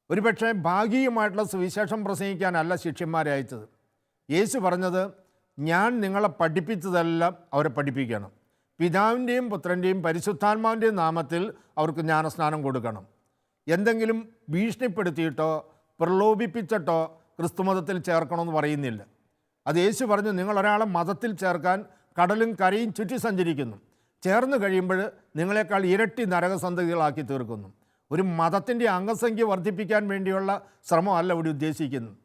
ഒരുപക്ഷെ ഭാഗികമായിട്ടുള്ള സുവിശേഷം പ്രസംഗിക്കാനല്ല ശിഷ്യന്മാരെ അയച്ചത്. യേശു പറഞ്ഞത്, ഞാൻ നിങ്ങളെ പഠിപ്പിച്ചതെല്ലാം അവരെ പഠിപ്പിക്കണം. പിതാവിൻ്റെയും പുത്രൻ്റെയും പരിശുദ്ധാത്മാവിൻ്റെയും നാമത്തിൽ അവർക്ക് ജ്ഞാനസ്നാനം കൊടുക്കണം. എന്തെങ്കിലും ഭീഷണിപ്പെടുത്തിയിട്ടോ പ്രലോഭിപ്പിച്ചിട്ടോ ക്രിസ്തുമതത്തിൽ ചേർക്കണമെന്ന് പറയുന്നില്ല. അത് യേശു പറഞ്ഞു, നിങ്ങളൊരാളെ മതത്തിൽ ചേർക്കാൻ കടലും കരയും ചുറ്റി സഞ്ചരിക്കുന്നു. ചേർന്ന് കഴിയുമ്പോൾ നിങ്ങളെക്കാൾ ഇരട്ടി നരകസന്തതികളാക്കി തീർക്കുന്നു. ഒരു മതത്തിൻ്റെ അംഗസംഖ്യ വർദ്ധിപ്പിക്കാൻ വേണ്ടിയുള്ള ശ്രമമല്ല ഇവിടെ ഉദ്ദേശിക്കുന്നത്.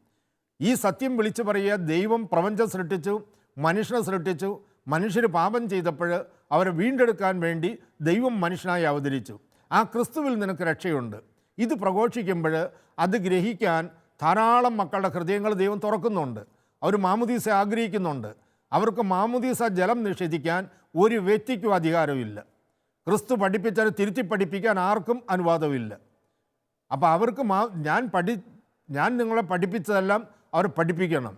ഈ സത്യം വിളിച്ചു പറയുക, ദൈവം പ്രപഞ്ചം സൃഷ്ടിച്ചു, മനുഷ്യനെ സൃഷ്ടിച്ചു. മനുഷ്യർ പാപം ചെയ്തപ്പോൾ അവരെ വീണ്ടെടുക്കാൻ വേണ്ടി ദൈവം മനുഷ്യനായി അവതരിച്ചു. ആ ക്രിസ്തുവിൽ നിനക്ക് രക്ഷയുണ്ട്. ഇത് പ്രഘോഷിക്കുമ്പോൾ അത് ഗ്രഹിക്കാൻ ധാരാളം മക്കളുടെ ഹൃദയങ്ങൾ ദൈവം തുറക്കുന്നുണ്ട്. അവർ മാമുദീസ ആഗ്രഹിക്കുന്നുണ്ട്. അവർക്ക് മാമുദീസ ജലം നിഷേധിക്കാൻ ഒരു വ്യക്തിക്കും അധികാരമില്ല. ക്രിസ്തു പഠിപ്പിച്ചാൽ തിരുത്തി പഠിപ്പിക്കാൻ ആർക്കും അനുവാദമില്ല. അപ്പോൾ അവർക്ക് ഞാൻ നിങ്ങളെ പഠിപ്പിച്ചതെല്ലാം അവർ പഠിപ്പിക്കണം.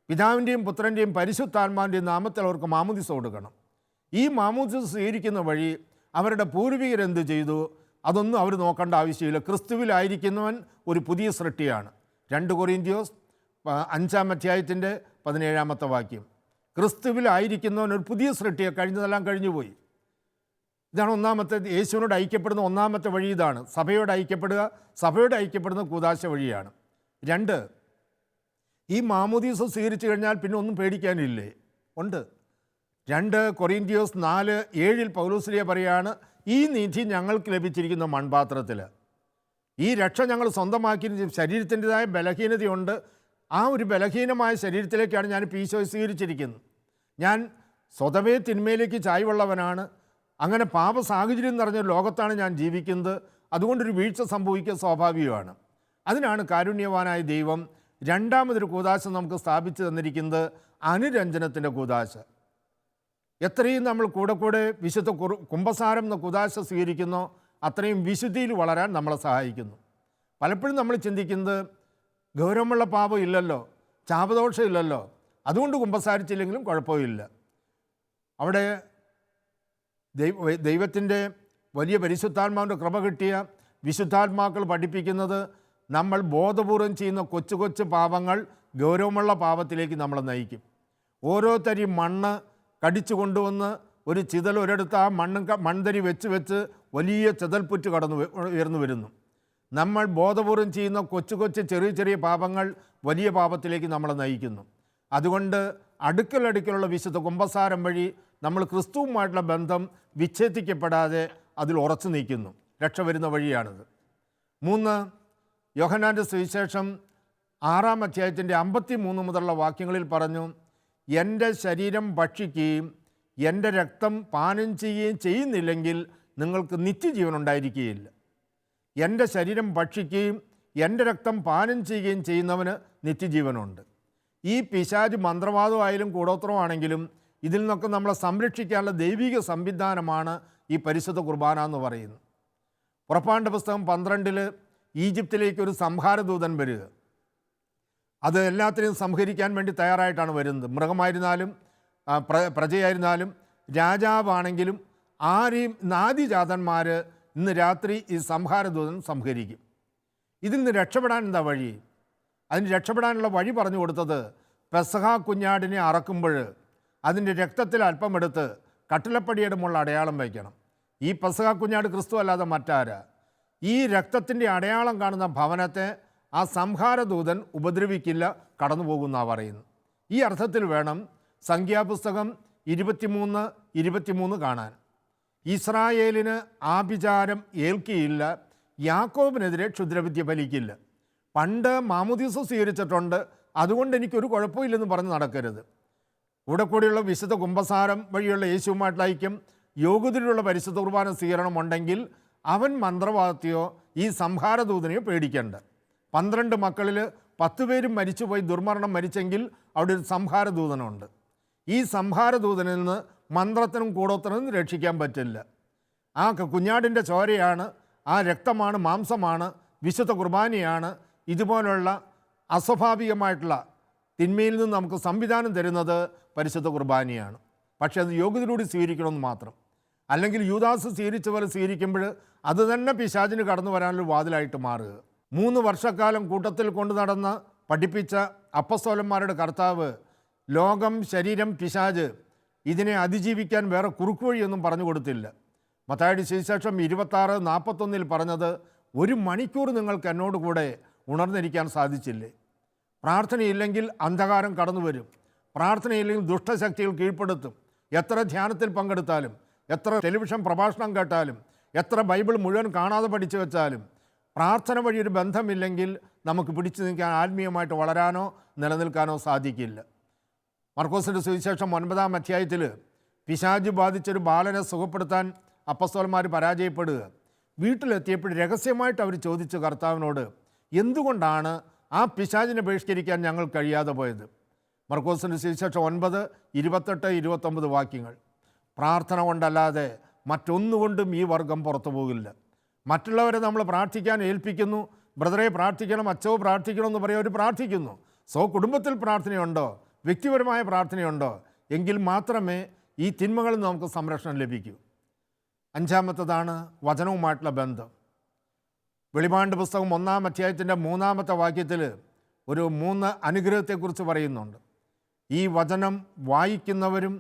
പിതാവിൻ്റെയും പുത്രൻ്റെയും പരിശുദ്ധാത്മാവിൻ്റെയും നാമത്തിൽ അവർക്ക് മാമുദീസ കൊടുക്കണം. ഈ മാമുദീസ സ്വീകരിക്കുന്ന വഴി അവരുടെ പൂർവികരെന്ത് ചെയ്തു അതൊന്നും അവർ നോക്കേണ്ട ആവശ്യമില്ല. ക്രിസ്തുവിലായിരിക്കുന്നവൻ ഒരു പുതിയ സൃഷ്ടിയാണ്. 2 കൊരിന്ത്യർ 5-ാം വാക്യം. ക്രിസ്തുവിലായിരിക്കുന്നവൻ ഒരു പുതിയ സൃഷ്ടിയെ, കഴിഞ്ഞതെല്ലാം കഴിഞ്ഞുപോയി. ഇതാണ് ഒന്നാമത്തെ. യേശുവിനോട് ഐക്യപ്പെടുന്ന ഒന്നാമത്തെ വഴി ഇതാണ്. സഭയോട് ഐക്യപ്പെടുക. സഭയോട് ഐക്യപ്പെടുന്ന കൂദാശ വഴിയാണ്. 2, ഈ മാമുദീസ സ്വീകരിച്ചു കഴിഞ്ഞാൽ പിന്നെ ഒന്നും പേടിക്കാനില്ലേ? ഉണ്ട്. 2 കൊരിന്ത്യർ 4:7 പൗലോസ്ലീഹ പറയാണ്, ഈ നിധി ഞങ്ങൾക്ക് ലഭിച്ചിരിക്കുന്ന മൺപാത്രത്തിൽ. ഈ രക്ഷ ഞങ്ങൾ സ്വന്തമാക്കി. ശരീരത്തിൻ്റെതായ ബലഹീനതയുണ്ട്. ആ ഒരു ബലഹീനമായ ശരീരത്തിലേക്കാണ് ഞാൻ ഈശോയെ സ്വീകരിച്ചിരിക്കുന്നത്. ഞാൻ സ്വതവേ തിന്മയിലേക്ക് ചായ്വുള്ളവനാണ്. അങ്ങനെ പാപ സാഹചര്യം നിറഞ്ഞ ലോകത്താണ് ഞാൻ ജീവിക്കുന്നത്. അതുകൊണ്ടൊരു വീഴ്ച സംഭവിക്കുക സ്വാഭാവികമാണ്. അതിനാണ് കാരുണ്യവാനായ ദൈവം രണ്ടാമതൊരു കൂദാശ നമുക്ക് സ്ഥാപിച്ചു തന്നിരിക്കുന്നത്, അനുരഞ്ജനത്തിൻ്റെ കൂദാശ. എത്രയും നമ്മൾ കൂടെ വിശുദ്ധ കുമ്പസാരം എന്ന കൂദാശ സ്വീകരിക്കുന്നോ അത്രയും വിശുദ്ധിയിൽ വളരാൻ നമ്മളെ സഹായിക്കുന്നു. പലപ്പോഴും നമ്മൾ ചിന്തിക്കുന്നത്, ഗൗരവമുള്ള പാപം ഇല്ലല്ലോ, ശാപദോഷം ഇല്ലല്ലോ, അതുകൊണ്ട് കുമ്പസാരിച്ചില്ലെങ്കിലും കുഴപ്പമില്ല. അവിടെ ദൈവത്തിൻ്റെ വലിയ പരിശുദ്ധാത്മാവിൻ്റെ കൃപ കിട്ടിയ വിശുദ്ധാത്മാക്കൾ പഠിപ്പിക്കുന്നത്, നമ്മൾ ബോധപൂർവം ചെയ്യുന്ന കൊച്ചു കൊച്ചു പാപങ്ങൾ ഗൗരവമുള്ള പാപത്തിലേക്ക് നമ്മളെ നയിക്കും. ഓരോ തരി മണ്ണ് കടിച്ചു കൊണ്ടുവന്ന് ഒരു ചിതൽ ഒരിടത്ത് ആ മൺതരി വെച്ച് വലിയ ചിതൽപ്പുറ്റ് ഉയർന്നു വരുന്നു. നമ്മൾ ബോധപൂർവം ചെയ്യുന്ന കൊച്ചു കൊച്ചു ചെറിയ പാപങ്ങൾ വലിയ പാപത്തിലേക്ക് നമ്മളെ നയിക്കുന്നു. അതുകൊണ്ട് അടുക്കലുള്ള വിശുദ്ധ കുമ്പസാരം വഴി നമ്മൾ ക്രിസ്തുവുമായിട്ടുള്ള ബന്ധം വിച്ഛേദിക്കപ്പെടാതെ അതിൽ ഉറച്ചു നിൽക്കുന്നു. രക്ഷ വരുന്ന വഴിയാണിത്. 3, യോഹന്നാൻ്റെ സുവിശേഷം 6-ാം 53 വാക്യങ്ങളിൽ പറഞ്ഞു, എൻ്റെ ശരീരം ഭക്ഷിക്കുകയും എൻ്റെ രക്തം പാനം ചെയ്യുകയും ചെയ്യുന്നില്ലെങ്കിൽ നിങ്ങൾക്ക് നിത്യജീവൻ ഉണ്ടായിരിക്കുകയില്ല. എൻ്റെ ശരീരം ഭക്ഷിക്കുകയും എൻ്റെ രക്തം പാനം ചെയ്യുകയും ചെയ്യുന്നവന് നിത്യജീവനുണ്ട്. ഈ പിശാച് മന്ത്രവാദമായാലും കൂടോത്രമാണെങ്കിലും ഇതിൽ നിന്നൊക്കെ നമ്മളെ സംരക്ഷിക്കാനുള്ള ദൈവിക സംവിധാനമാണ് ഈ പരിശുദ്ധ കുർബാന എന്ന് പറയുന്നത്. പുറപ്പാടിൻ്റെ പുസ്തകം 12 ഈജിപ്തിലേക്ക് ഒരു സംഹാരദൂതൻ വരിക. അത് എല്ലാത്തിനെയും സംഹരിക്കാൻ വേണ്ടി തയ്യാറായിട്ടാണ് വരുന്നത്. മൃഗമായിരുന്നാലും പ്രജയായിരുന്നാലും രാജാവാണെങ്കിലും ആരെയും നാദിജാതന്മാർ ഇന്ന് രാത്രി ഈ സംഹാരദൂതൻ സംഹരിക്കും. ഇതിൽ നിന്ന് രക്ഷപ്പെടാൻ എന്താ വഴി? അതിന് രക്ഷപ്പെടാനുള്ള വഴി പറഞ്ഞു കൊടുത്തത് പെസഹ കുഞ്ഞാടിനെ അറക്കുമ്പോൾ അതിൻ്റെ രക്തത്തിൽ അല്പമെടുത്ത് കട്ടിലപ്പടിയുടെ മുകളിൽ അടയാളം വയ്ക്കണം. ഈ പെസഹ കുഞ്ഞാട് ക്രിസ്തു അല്ലാതെ മറ്റാരാ? ഈ രക്തത്തിൻ്റെ അടയാളം കാണുന്ന ഭവനത്തെ ആ സംഹാരദൂതൻ ഉപദ്രവിക്കില്ല, കടന്നു പോകുന്നതാണ് പറയുന്നത്. ഈ അർത്ഥത്തിൽ വേണം സംഖ്യാപുസ്തകം 23:23 കാണാൻ. ഇസ്രായേലിന് ആഭിചാരം ഏൽക്കിയില്ല, യാക്കോബിനെതിരെ ക്ഷുദ്രവിദ്യ ഫലിക്കില്ല. പണ്ട് മാമുദീസ സ്വീകരിച്ചിട്ടുണ്ട്, അതുകൊണ്ട് എനിക്കൊരു കുഴപ്പമില്ലെന്ന് പറഞ്ഞ് നടക്കരുത്. കൂടെയുള്ള വിശുദ്ധ കുമ്പസാരം വഴിയുള്ള യേശുവുമായിട്ടുള്ള ഐക്യം, യോഗ്യതയിലുള്ള പരിശുദ്ധ കുർബാന സ്വീകരണം ഉണ്ടെങ്കിൽ അവൻ മന്ത്രവാദിയോ ഈ സംഹാരദൂതനെയോ പേടിക്കേണ്ട. 12 മക്കളിൽ 10 പേരും മരിച്ചുപോയി, ദുർമരണം മരിച്ചെങ്കിൽ അവിടെ ഒരു സംഹാരദൂതനുണ്ട്. ഈ സംഹാരദൂതനിൽ നിന്ന് മന്ത്രത്തിനും കൂടോത്രനും രക്ഷിക്കാൻ പറ്റില്ല. ആ കുഞ്ഞാടിൻ്റെ ചോരയാണ്, ആ രക്തമാണ്, മാംസമാണ്, വിശുദ്ധ കുർബാനയാണ്. ഇതുപോലുള്ള അസ്വാഭാവികമായിട്ടുള്ള തിന്മയിൽ നിന്ന് നമുക്ക് സംവിധാനം തരുന്നത് പരിശുദ്ധ കുർബാനയാണ്. പക്ഷേ അത് യോഗ്യതയിലൂടെ സ്വീകരിക്കണമെന്ന് മാത്രം. അല്ലെങ്കിൽ യൂദാസ് സ്വീകരിച്ച പോലെ സ്വീകരിക്കുമ്പോൾ അത് തന്നെ പിശാചിന് കടന്നു വരാനൊരു വാതിലായിട്ട് മാറുക. 3 വർഷക്കാലം കൂട്ടത്തിൽ കൊണ്ടു നടന്ന് പഠിപ്പിച്ച അപ്പസ്തോലന്മാരുടെ കർത്താവ് ലോകം, ശരീരം, പിശാച് ഇതിനെ അതിജീവിക്കാൻ വേറെ കുറുക്കുവഴിയൊന്നും പറഞ്ഞു കൊടുത്തില്ല. മത്തായിയുടെ സുവിശേഷം 26:41 പറഞ്ഞത്, 1 മണിക്കൂർ നിങ്ങൾക്ക് എന്നോട് കൂടെ ഉണർന്നിരിക്കാൻ സാധിച്ചില്ലേ? പ്രാർത്ഥനയില്ലെങ്കിൽ അന്ധകാരം കടന്നു വരും. പ്രാർത്ഥനയില്ലെങ്കിൽ ദുഷ്ടശക്തികൾ കീഴ്പ്പെടുത്തും. എത്ര ധ്യാനത്തിൽ പങ്കെടുത്താലും, എത്ര ടെലിവിഷൻ പ്രഭാഷണം കേട്ടാലും, എത്ര ബൈബിൾ മുഴുവൻ കാണാതെ പഠിച്ചു വെച്ചാലും പ്രാർത്ഥന വഴി ഒരു ബന്ധമില്ലെങ്കിൽ നമുക്ക് പിടിച്ചു നിൽക്കാൻ, ആത്മീയമായിട്ട് വളരാനോ നിലനിൽക്കാനോ സാധിക്കില്ല. മർക്കോസിൻ്റെ സുവിശേഷം 9-ാം അധ്യായത്തിൽ പിശാച് ബാധിച്ചൊരു ബാലനെ സുഖപ്പെടുത്താൻ അപ്പസ്തോലന്മാർ പരാജയപ്പെടുക. വീട്ടിലെത്തിയപ്പോൾ രഹസ്യമായിട്ട് അവർ ചോദിച്ചു കർത്താവിനോട്, എന്തുകൊണ്ടാണ് ആ പിശാചിനെ ബഹിഷ്കരിക്കാൻ ഞങ്ങൾ കഴിയാതെ പോയത്? മർക്കോസിൻ്റെ സുവിശേഷം 9:28-29 വാക്യങ്ങൾ. പ്രാർത്ഥന കൊണ്ടല്ലാതെ മറ്റൊന്നുകൊണ്ടും ഈ വർഗം പുറത്തു പോകില്ല. മറ്റുള്ളവരെ നമ്മൾ പ്രാർത്ഥിക്കാൻ ഏൽപ്പിക്കുന്നു. ബ്രദറെ പ്രാർത്ഥിക്കണം, അച്ചോ പ്രാർത്ഥിക്കണം എന്ന് പറയും, അവർ പ്രാർത്ഥിക്കുന്നു. കുടുംബത്തിൽ പ്രാർത്ഥനയുണ്ടോ, വ്യക്തിപരമായ പ്രാർത്ഥനയുണ്ടോ, എങ്കിൽ മാത്രമേ ഈ തിന്മകളിൽ നിന്ന് നമുക്ക് സംരക്ഷണം ലഭിക്കൂ. 5-ാമത്തേതാണ് വചനവുമായിട്ടുള്ള ബന്ധം. വെളിപാട് പുസ്തകം 1-ാം അധ്യായത്തിൻ്റെ 3-ാമത്തെ വാക്യത്തിൽ ഒരു 3 അനുഗ്രഹത്തെക്കുറിച്ച് പറയുന്നുണ്ട്. ഈ വചനം വായിക്കുന്നവരും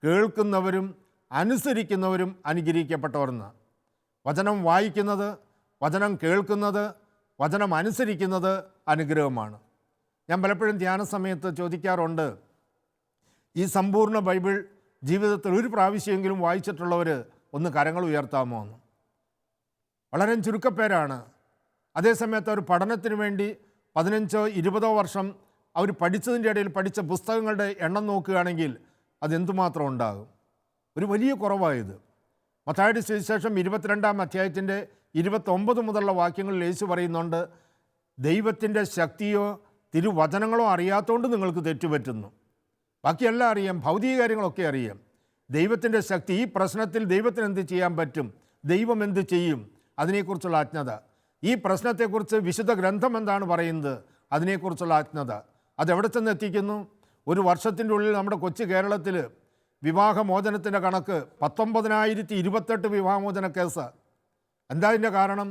കേൾക്കുന്നവരും അനുസരിക്കുന്നവരും അനുഗ്രഹിക്കപ്പെട്ടവർന്ന്. വചനം വായിക്കുന്നത്, വചനം കേൾക്കുന്നത്, വചനം അനുസരിക്കുന്നത് അനുഗ്രഹമാണ്. ഞാൻ പലപ്പോഴും ധ്യാന സമയത്ത് ചോദിക്കാറുണ്ട്, ഈ സമ്പൂർണ്ണ ബൈബിൾ ജീവിതത്തിൽ ഒരു പ്രാവശ്യമെങ്കിലും വായിച്ചിട്ടുള്ളവർ ഒന്ന് കരങ്ങൾ ഉയർത്താമോ എന്ന്. വളരെ ചുരുക്കപ്പേരാണ്. അതേസമയത്ത് അവർ പഠനത്തിന് വേണ്ടി 15-20 വർഷം അവർ പഠിച്ചതിൻ്റെ ഇടയിൽ പഠിച്ച പുസ്തകങ്ങളുടെ എണ്ണം നോക്കുകയാണെങ്കിൽ അതെന്തുമാത്രം ഉണ്ടാകും? ഒരു വലിയ കുറവായത്. മത്തായിയുടെ സുവിശേഷം 22-ാം അധ്യായത്തിൻ്റെ 29 മുതലുള്ള വാക്യങ്ങളിൽ യേശു പറയുന്നുണ്ട്, ദൈവത്തിൻ്റെ ശക്തിയോ തിരുവചനങ്ങളോ അറിയാത്തതുകൊണ്ട് നിങ്ങൾക്ക് തെറ്റുപറ്റുന്നു. ബാക്കിയെല്ലാം അറിയാം, ഭൗതിക കാര്യങ്ങളൊക്കെ അറിയാം. ദൈവത്തിൻ്റെ ശക്തി, ഈ പ്രശ്നത്തിൽ ദൈവത്തിന് എന്ത് ചെയ്യാൻ പറ്റും, ദൈവം എന്ത് ചെയ്യും, അതിനെക്കുറിച്ചുള്ള അജ്ഞത. ഈ പ്രശ്നത്തെക്കുറിച്ച് വിശുദ്ധ ഗ്രന്ഥം എന്താണ് പറയുന്നത്, അതിനെക്കുറിച്ചുള്ള അജ്ഞത. അതെവിടെ ചെന്ന് എത്തിക്കുന്നു? ഒരു വർഷത്തിൻ്റെ ഉള്ളിൽ നമ്മുടെ കൊച്ചു കേരളത്തിൽ വിവാഹമോചനത്തിൻ്റെ കണക്ക് 19,028 വിവാഹമോചന കേസ്. എന്താ ഇതിൻ്റെ കാരണം?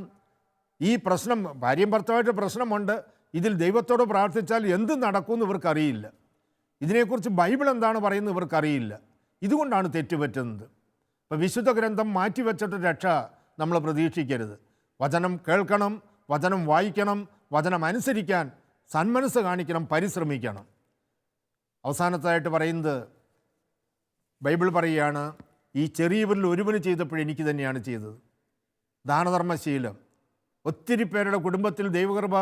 ഈ പ്രശ്നം, ഭാര്യയും ഭർത്താവായിട്ട് പ്രശ്നമുണ്ട്, ഇതിൽ ദൈവത്തോട് പ്രാർത്ഥിച്ചാൽ എന്ത് നടക്കുമെന്ന് ഇവർക്കറിയില്ല. ഇതിനെക്കുറിച്ച് ബൈബിൾ എന്താണ് പറയുന്നത് ഇവർക്കറിയില്ല. ഇതുകൊണ്ടാണ് തെറ്റുപറ്റുന്നത്. അപ്പോൾ വിശുദ്ധ ഗ്രന്ഥം മാറ്റിവെച്ചിട്ട് രക്ഷ നമ്മൾ പ്രതീക്ഷിക്കരുത്. വചനം കേൾക്കണം, വചനം വായിക്കണം, വചനം അനുസരിക്കാൻ സന്മനസ് കാണിക്കണം, പരിശ്രമിക്കണം. അവസാനത്തായിട്ട് പറയുന്നത്, ബൈബിൾ പറയുകയാണ്, ഈ ചെറിയവരിൽ ഒരുവന് ചെയ്തപ്പോഴും എനിക്ക് തന്നെയാണ് ചെയ്തത്. ദാനധർമ്മശീലം. ഒത്തിരി പേരുടെ കുടുംബത്തിൽ ദൈവകൃപ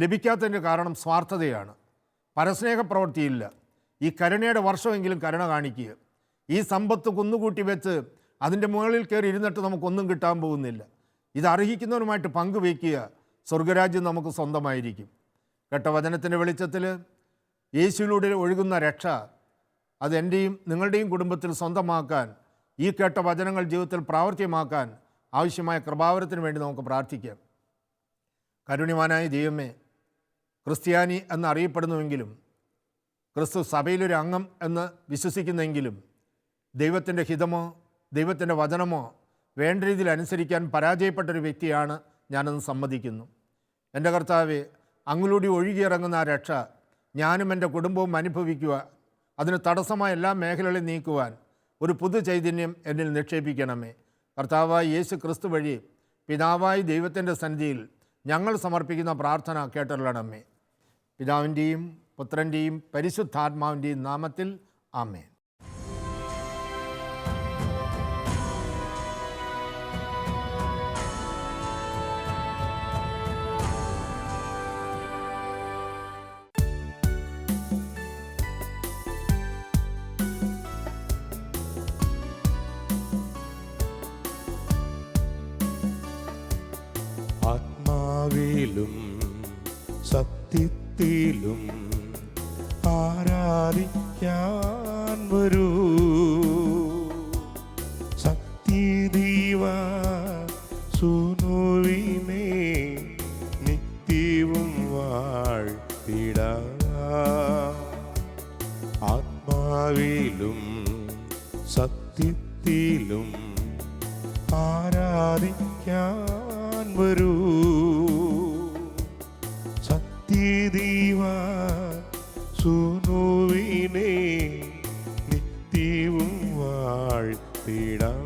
ലഭിക്കാത്തതിൻ്റെ കാരണം സ്വാർത്ഥതയാണ്, പരസ്നേഹപ്രവൃത്തിയില്ല. ഈ കരുണയുടെ വർഷമെങ്കിലും കരുണ കാണിക്കുക. ഈ സമ്പത്ത് കുന്നുകൂട്ടി വെച്ച് അതിൻ്റെ മുകളിൽ കയറി ഇരുന്നിട്ട് നമുക്കൊന്നും കിട്ടാൻ പോകുന്നില്ല. ഇത് അർഹിക്കുന്നവരുമായിട്ട് പങ്കുവയ്ക്കുക, സ്വർഗരാജ്യം നമുക്ക് സ്വന്തമായിരിക്കും. കേട്ട വചനത്തിൻ്റെ വെളിച്ചത്തിൽ യേശുവിലൂടെ ഒഴുകുന്ന രക്ഷ അത് എൻ്റെയും നിങ്ങളുടെയും കുടുംബത്തിൽ സ്വന്തമാക്കാൻ, ഈ കേട്ട വചനങ്ങൾ ജീവിതത്തിൽ പ്രാവർത്തികമാക്കാൻ ആവശ്യമായ കൃപാവരത്തിന് വേണ്ടി നമുക്ക് പ്രാർത്ഥിക്കാം. കരുണ്യവാനായ ദൈവമേ, ക്രിസ്ത്യാനി എന്നറിയപ്പെടുന്നുവെങ്കിലും ക്രിസ്തു സഭയിലൊരു അംഗം എന്ന് വിശ്വസിക്കുന്നെങ്കിലും ദൈവത്തിൻ്റെ ഹിതമോ ദൈവത്തിൻ്റെ വചനമോ വേണ്ട രീതിയിൽ അനുസരിക്കാൻ പരാജയപ്പെട്ടൊരു വ്യക്തിയാണ് ഞാനെന്ന് സമ്മതിക്കുന്നു. എൻ്റെ കർത്താവേ, അങ്ങിലൂടെ ഒഴുകിയിറങ്ങുന്ന ആ രക്ഷ ഞാനും എൻ്റെ കുടുംബവും അനുഭവിക്കുക, അതിന് തടസ്സമായ എല്ലാ മേഖലകളിൽ നീക്കുവാൻ ഒരു പുതു ചൈതന്യം എന്നിൽ നിക്ഷേപിക്കണമേ. കർത്താവായ യേശു ക്രിസ്തു വഴി പിതാവായ ദൈവത്തിൻ്റെ സന്നിധിയിൽ ഞങ്ങൾ സമർപ്പിക്കുന്ന പ്രാർത്ഥന കേട്ടരുളണമേ. പിതാവിൻ്റെയും പുത്രൻ്റെയും പരിശുദ്ധാത്മാവിൻ്റെയും നാമത്തിൽ ആമേൻ. ആത്മാവിലും സത്യത്തിലും ആരാധിക്കാൻ വരൂ, സത്യദൈവ സുനുവിനെ നിത്യവും വാഴ്ത്തിടാം. ആത്മാവിലും സത്യത്തിലും ആരാധിക്കാൻ വരൂ, സത്യദൈവ സുനുവിനെ നിത്യവും വാഴ്ത്തിടാം.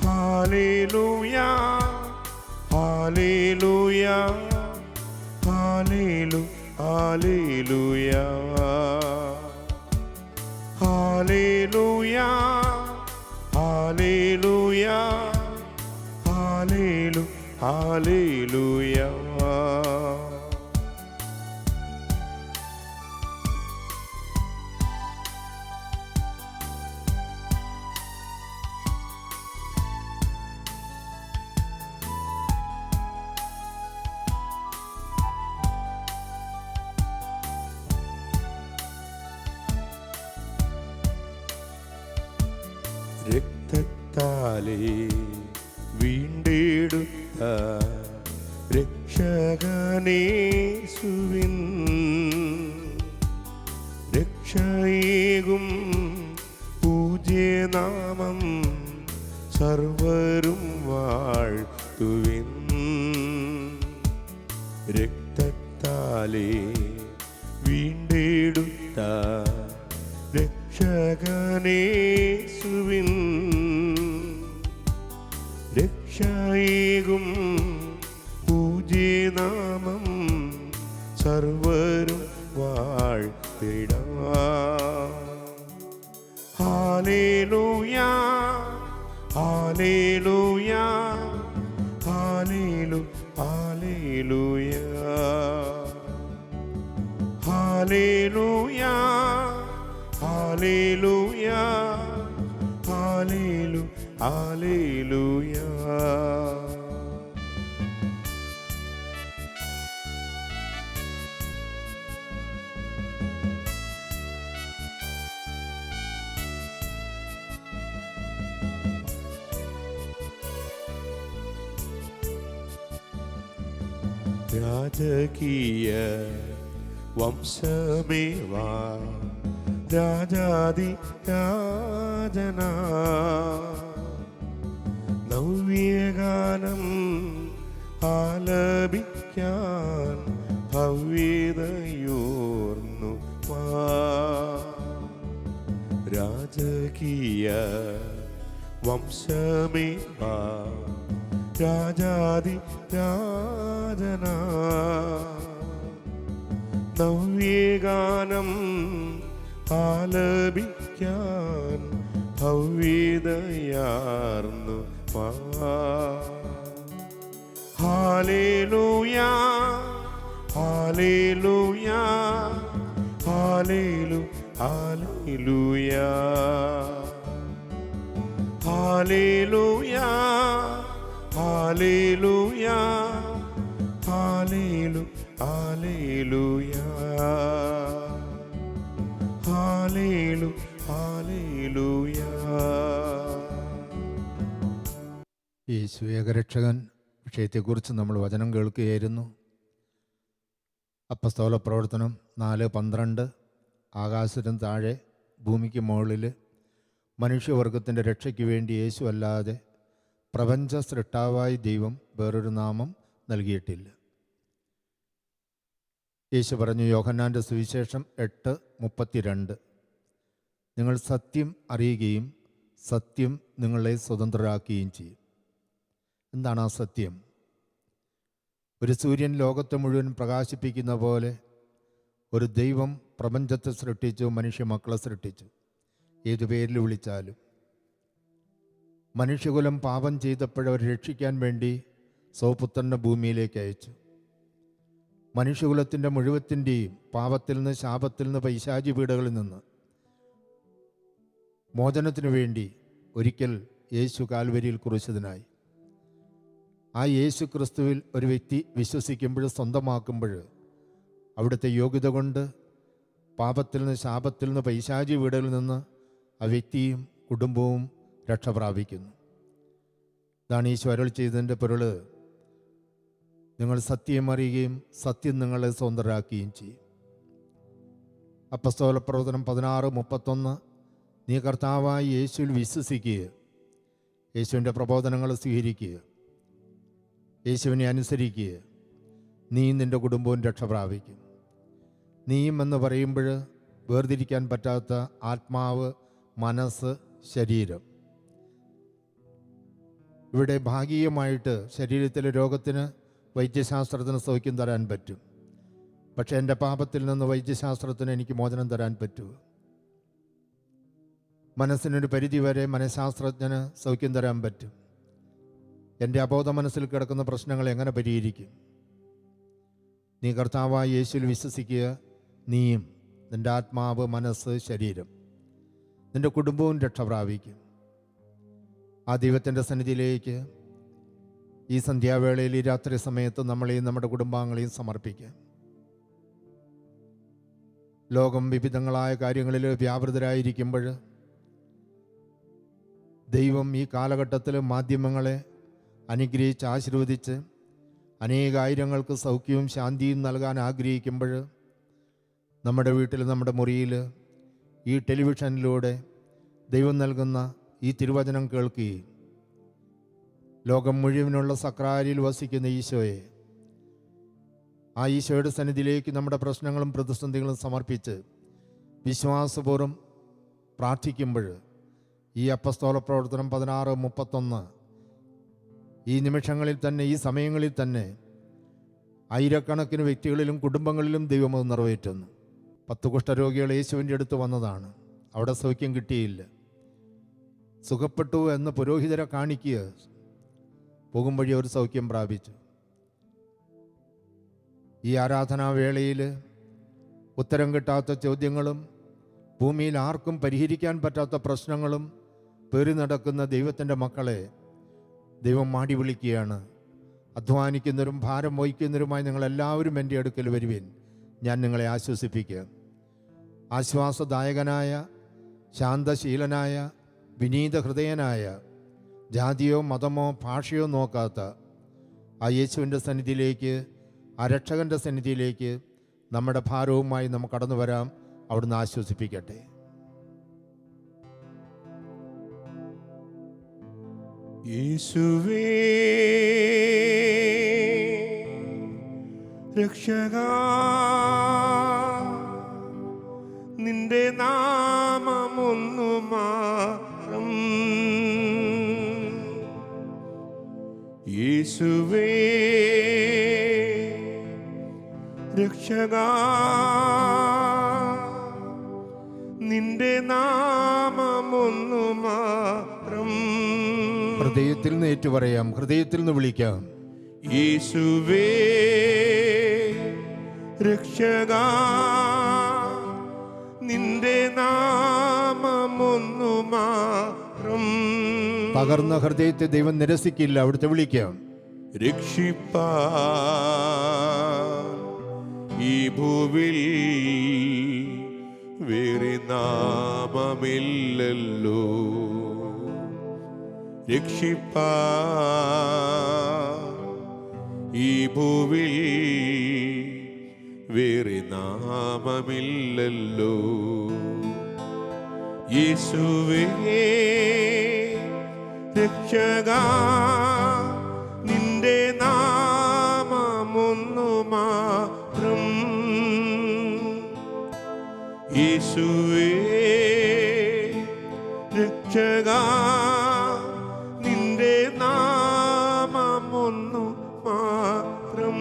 ഹല്ലേലൂയ ഹല്ലേലൂയ ഹല്ലേലൂയ ഹല്ലേലൂയ ഹല്ലേലൂയ ഹല്ലേലൂയ ഹല്ലേലൂയ. രക്തത്താലേ വീണ്ടെടുത്ത രക്ഷകനേശുവിൻ രക്ഷയേകും പൂജ്യനാമം സർവരും വാഴ്ത്തുവിൻ. രക്തത്താലേ വീണ്ടെടുത്ത രക്ഷകനേശുവിൻ രക്ഷയേകും പൂജ്യനാമം സർവരും വാഴ്ത്തിടാം. ഹല്ലേലൂയ ഹല്ലേലൂയ ഹല്ലേലൂയ ഹല്ലേലൂയ ഹല്ലേലൂയ ഹല്ലേലൂയ. രാജകീയ വംശമേവാ രാജാദി രാജനാ നവ്യഗാനം ആലപിക്കാൻ ഭവ്യതയോർന്നു വാ. രാജകീയ വംശമേവാ രാജാദി രാജനാ നവ്യഗാനം ആലപിക്കാൻ ഭവ്യതയാർന്നു വാ. ഹല്ലേലൂയ ഹല്ലേലൂയ ഹല്ലേലൂയ ഹല്ലേലൂയ ഹല്ലേലൂയ ഹല്ലേലൂയ ഹല്ലേലൂയ. യേശു ഏകരക്ഷകൻ വിഷയത്തെക്കുറിച്ച് നമ്മൾ വചനം കേൾക്കുകയായിരുന്നു. അപ്പസ്തോല പ്രവർത്തനം 4:12 ആകാശത്തിന് താഴെ ഭൂമിക്ക് മുകളിൽ മനുഷ്യവർഗത്തിൻ്റെ രക്ഷയ്ക്ക് വേണ്ടി യേശു അല്ലാതെ പ്രപഞ്ച സൃഷ്ടാവായി ദൈവം വേറൊരു നാമം നൽകിയിട്ടില്ല. യേശു പറഞ്ഞു യോഹന്നാൻ്റെ സുവിശേഷം 8:32, നിങ്ങൾ സത്യം അറിയുകയും സത്യം നിങ്ങളെ സ്വതന്ത്രരാക്കുകയും ചെയ്യും. എന്താണ് ആ സത്യം? ഒരു സൂര്യൻ ലോകത്തെ മുഴുവൻ പ്രകാശിപ്പിക്കുന്ന പോലെ ഒരു ദൈവം പ്രപഞ്ചത്തെ സൃഷ്ടിച്ചു, മനുഷ്യ മക്കളെ സൃഷ്ടിച്ചു. ഏതു പേരിൽ വിളിച്ചാലും മനുഷ്യകുലം പാപം ചെയ്തപ്പോഴവർ രക്ഷിക്കാൻ വേണ്ടി സ്വപുത്രനെ ഭൂമിയിലേക്ക് അയച്ചു. മനുഷ്യകുലത്തിൻ്റെ മുഴുവത്തിൻ്റെയും പാപത്തിൽ നിന്ന്, ശാപത്തിൽ നിന്ന്, പൈശാചി പീഡകളിൽ നിന്ന് മോചനത്തിനു വേണ്ടി ഒരിക്കൽ യേശു കാൽവരിയിൽ കുരിശിതനായി. ആ യേശു ക്രിസ്തുവിൽ ഒരു വ്യക്തി വിശ്വസിക്കുമ്പോൾ, സ്വന്തമാക്കുമ്പോൾ അവിടുത്തെ യോഗ്യത കൊണ്ട് പാപത്തിൽ നിന്ന്, ശാപത്തിൽ നിന്ന്, പൈശാചി പീഡകളിൽ നിന്ന് ആ വ്യക്തിയും കുടുംബവും രക്ഷ പ്രാപിക്കുന്നു. ഇതാണ് ഈശോ അരുൾ ചെയ്തതിൻ്റെ പൊരുൾ. നിങ്ങൾ സത്യം അറിയുകയും സത്യം നിങ്ങളെ സ്വതന്ത്രരാക്കുകയും ചെയ്യും. അപ്പസ്തോല പ്രവർത്തനം 16:31, നീ കർത്താവായി യേശുവിൽ വിശ്വസിക്കുക, യേശുവിൻ്റെ പ്രബോധനങ്ങൾ സ്വീകരിക്കുക, യേശുവിനെ അനുസരിക്കുക, നീയും നിൻ്റെ കുടുംബവും രക്ഷ പ്രാപിക്കും. നീയും എന്ന് പറയുമ്പോൾ വേർതിരിക്കാൻ പറ്റാത്ത ആത്മാവ്, മനസ്സ്, ശരീരം. ഇവിടെ ഭാഗികമായിട്ട് ശരീരത്തിലെ രോഗത്തിന് വൈദ്യശാസ്ത്രത്തിന് സൗഖ്യം തരാൻ പറ്റും. പക്ഷേ എൻ്റെ പാപത്തിൽ നിന്ന് വൈദ്യശാസ്ത്രത്തിന് എനിക്ക് മോചനം തരാൻ പറ്റുമോ? മനസ്സിനൊരു പരിധി വരെ മനഃശാസ്ത്രജ്ഞന് സൗഖ്യം തരാൻ പറ്റും. എൻ്റെ അബോധ മനസ്സിൽ കിടക്കുന്ന പ്രശ്നങ്ങൾ എങ്ങനെ പരിഹരിക്കും? നീ കർത്താവായ യേശുവിൽ വിശ്വസിക്കുക, നീയും നിൻ്റെ ആത്മാവ്, മനസ്സ്, ശരീരം, നിൻ്റെ കുടുംബവും രക്ഷ പ്രാപിക്കും. ആ ദൈവത്തിൻ്റെ സന്നിധിയിലേക്ക് ഈ സന്ധ്യാവേളയിൽ, ഈ രാത്രി സമയത്ത് നമ്മളെയും നമ്മുടെ കുടുംബാംഗങ്ങളെയും സമർപ്പിക്കാം. ലോകം വിവിധങ്ങളായ കാര്യങ്ങളിൽ വ്യാപൃതരായിരിക്കുമ്പോൾ ദൈവം ഈ കാലഘട്ടത്തിൽ മാധ്യമങ്ങളെ അനുഗ്രഹിച്ച് ആശീർവദിച്ച് അനേകായിരങ്ങൾക്ക് സൗഖ്യവും ശാന്തിയും നൽകാൻ ആഗ്രഹിക്കുമ്പോൾ നമ്മുടെ വീട്ടിൽ, നമ്മുടെ മുറിയിൽ, ഈ ടെലിവിഷനിലൂടെ ദൈവം നൽകുന്ന ഈ തിരുവചനം കേൾക്കുകയും ലോകം മുഴുവനുള്ള സക്രാരിയിൽ വസിക്കുന്ന ഈശോയെ, ആ ഈശോയുടെ സന്നിധിയിലേക്ക് നമ്മുടെ പ്രശ്നങ്ങളും പ്രതിസന്ധികളും സമർപ്പിച്ച് വിശ്വാസപൂർവ്വം പ്രാർത്ഥിക്കുമ്പോൾ ഈ അപ്പസ്തോല പ്രവർത്തനം 16:31 ഈ നിമിഷങ്ങളിൽ തന്നെ, ഈ സമയങ്ങളിൽ തന്നെ ആയിരക്കണക്കിന് വ്യക്തികളിലും കുടുംബങ്ങളിലും ദൈവം അത് നിറവേറ്റുന്നു. 10 കുഷ്ഠരോഗികൾ യേശുവിൻ്റെ അടുത്ത് വന്നതാണ്. അവിടെ സൗഖ്യം കിട്ടിയില്ല. സുഖപ്പെട്ടു എന്ന് പുരോഹിതരെ കാണിക്കുക, പോകും വഴി ഒരു സൗഖ്യം പ്രാപിച്ചു. ഈ ആരാധനാവേളയിൽ ഉത്തരം കിട്ടാത്ത ചോദ്യങ്ങളും ഭൂമിയിൽ ആർക്കും പരിഹരിക്കാൻ പറ്റാത്ത പ്രശ്നങ്ങളും പേറി നടക്കുന്ന ദൈവത്തിൻ്റെ മക്കളെ ദൈവം മാടി വിളിക്കുകയാണ്. അധ്വാനിക്കുന്നവരും ഭാരം വഹിക്കുന്നവരുമായി നിങ്ങളെല്ലാവരും എൻ്റെ അടുക്കൽ വരുവിൻ, ഞാൻ നിങ്ങളെ ആശ്വസിപ്പിക്കുക. ആശ്വാസദായകനായ, ശാന്തശീലനായ, വിനീത ഹൃദയനായ, ജാതിയോ മതമോ ഭാഷയോ നോക്കാത്ത ആ യേശുവിൻ്റെ സന്നിധിയിലേക്ക്, ആ രക്ഷകൻ്റെ സന്നിധിയിലേക്ക് നമ്മുടെ ഭാരവുമായി നമുക്ക് കടന്നു വരാം. അവിടുന്ന് ആശ്വസിപ്പിക്കട്ടെ. യേശുവേ രക്ഷകാ, നിന്റെ നാമമൊന്നു മാത്രം. യേശുവേ രക്ഷകാ, നിന്റെ നാമമൊന്നു മാത്രം. ഹൃദയത്തിൽ നിന്ന് ഏറ്റുപറയാം, ഹൃദയത്തിൽ നിന്ന് വിളിക്കാം. യേശുവേ രക്ഷകാ, നിന്റെ നാമമൊന്നു മാത്രം. തകർന്ന ഹൃദയത്തെ ദൈവം നിരസിക്കില്ല, അവിടുത്തെ വിളിക്കാം. രക്ഷിപ്പാ ഈ ഭൂവിൽ വേറെ നാമമില്ലല്ലോ. രക്ഷിപ്പാ ഈ ഭൂവിൽ വേറെ നാമമില്ലല്ലോ. യേശുവേ രക്ഷകാ, നിന്റെ നാമമൊന്നു മാത്രം. യേശുവേ രക്ഷകാ, നിന്റെ നാമമൊന്നു മാത്രം.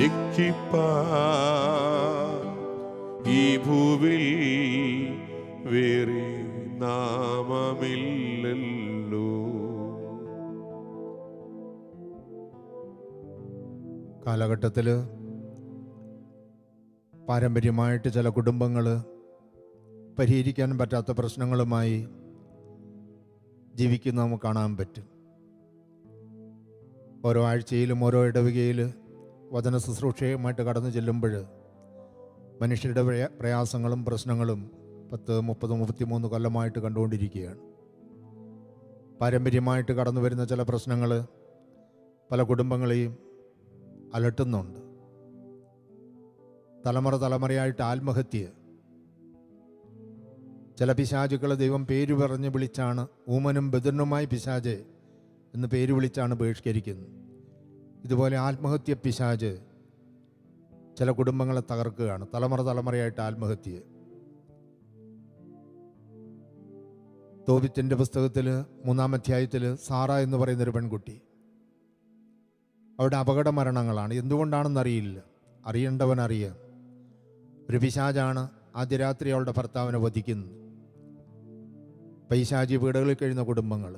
രക്ഷിപ്പാൻ ഈ ഭൂവിൽ വേറെ നാമമില്ലല്ലോ. കാലഘട്ടത്തിൽ പാരമ്പര്യമായിട്ട് ചില കുടുംബങ്ങൾ പരിഹരിക്കാൻ പറ്റാത്ത പ്രശ്നങ്ങളുമായി ജീവിക്കുന്ന നമുക്ക് കാണാൻ പറ്റും. ഓരോ ആഴ്ചയിലും ഓരോ ഇടവകയിൽ വചന ശുശ്രൂഷയുമായിട്ട് കടന്നു ചെല്ലുമ്പോൾ മനുഷ്യരുടെ പ്രയാസങ്ങളും പ്രശ്നങ്ങളും 10, 30, 33 കൊല്ലമായിട്ട് കണ്ടുകൊണ്ടിരിക്കുകയാണ്. പാരമ്പര്യമായിട്ട് കടന്നു വരുന്ന ചില പ്രശ്നങ്ങൾ പല കുടുംബങ്ങളെയും അലട്ടുന്നുണ്ട്. തലമുറയായിട്ട് ആത്മഹത്യ, ചില പിശാചുക്കളെ ദൈവം പേര് പറഞ്ഞ് വിളിച്ചാണ്, ഊമനും ബദിരനുമായി പിശാച് എന്ന് പേര് വിളിച്ചാണ് ബഹിഷ്കരിക്കുന്നത്. ഇതുപോലെ ആത്മഹത്യ പിശാച് ചില കുടുംബങ്ങളെ തകർക്കുകയാണ്. തലമുറയായിട്ട് ആത്മഹത്യ. തോബിത്തിൻ്റെ പുസ്തകത്തിൽ 3-ാം അധ്യായത്തിൽ സാറ എന്ന് പറയുന്നൊരു പെൺകുട്ടി, അവിടെ അപകട മരണങ്ങളാണ്. എന്തുകൊണ്ടാണെന്നറിയില്ല, അറിയേണ്ടവനറിയാം. ഒരു പിശാചാണ് ആദ്യ രാത്രി അവളുടെ ഭർത്താവിനെ വധിക്കുന്നത്. പൈശാചി വീടുകളിൽ കഴിയുന്ന കുടുംബങ്ങൾ,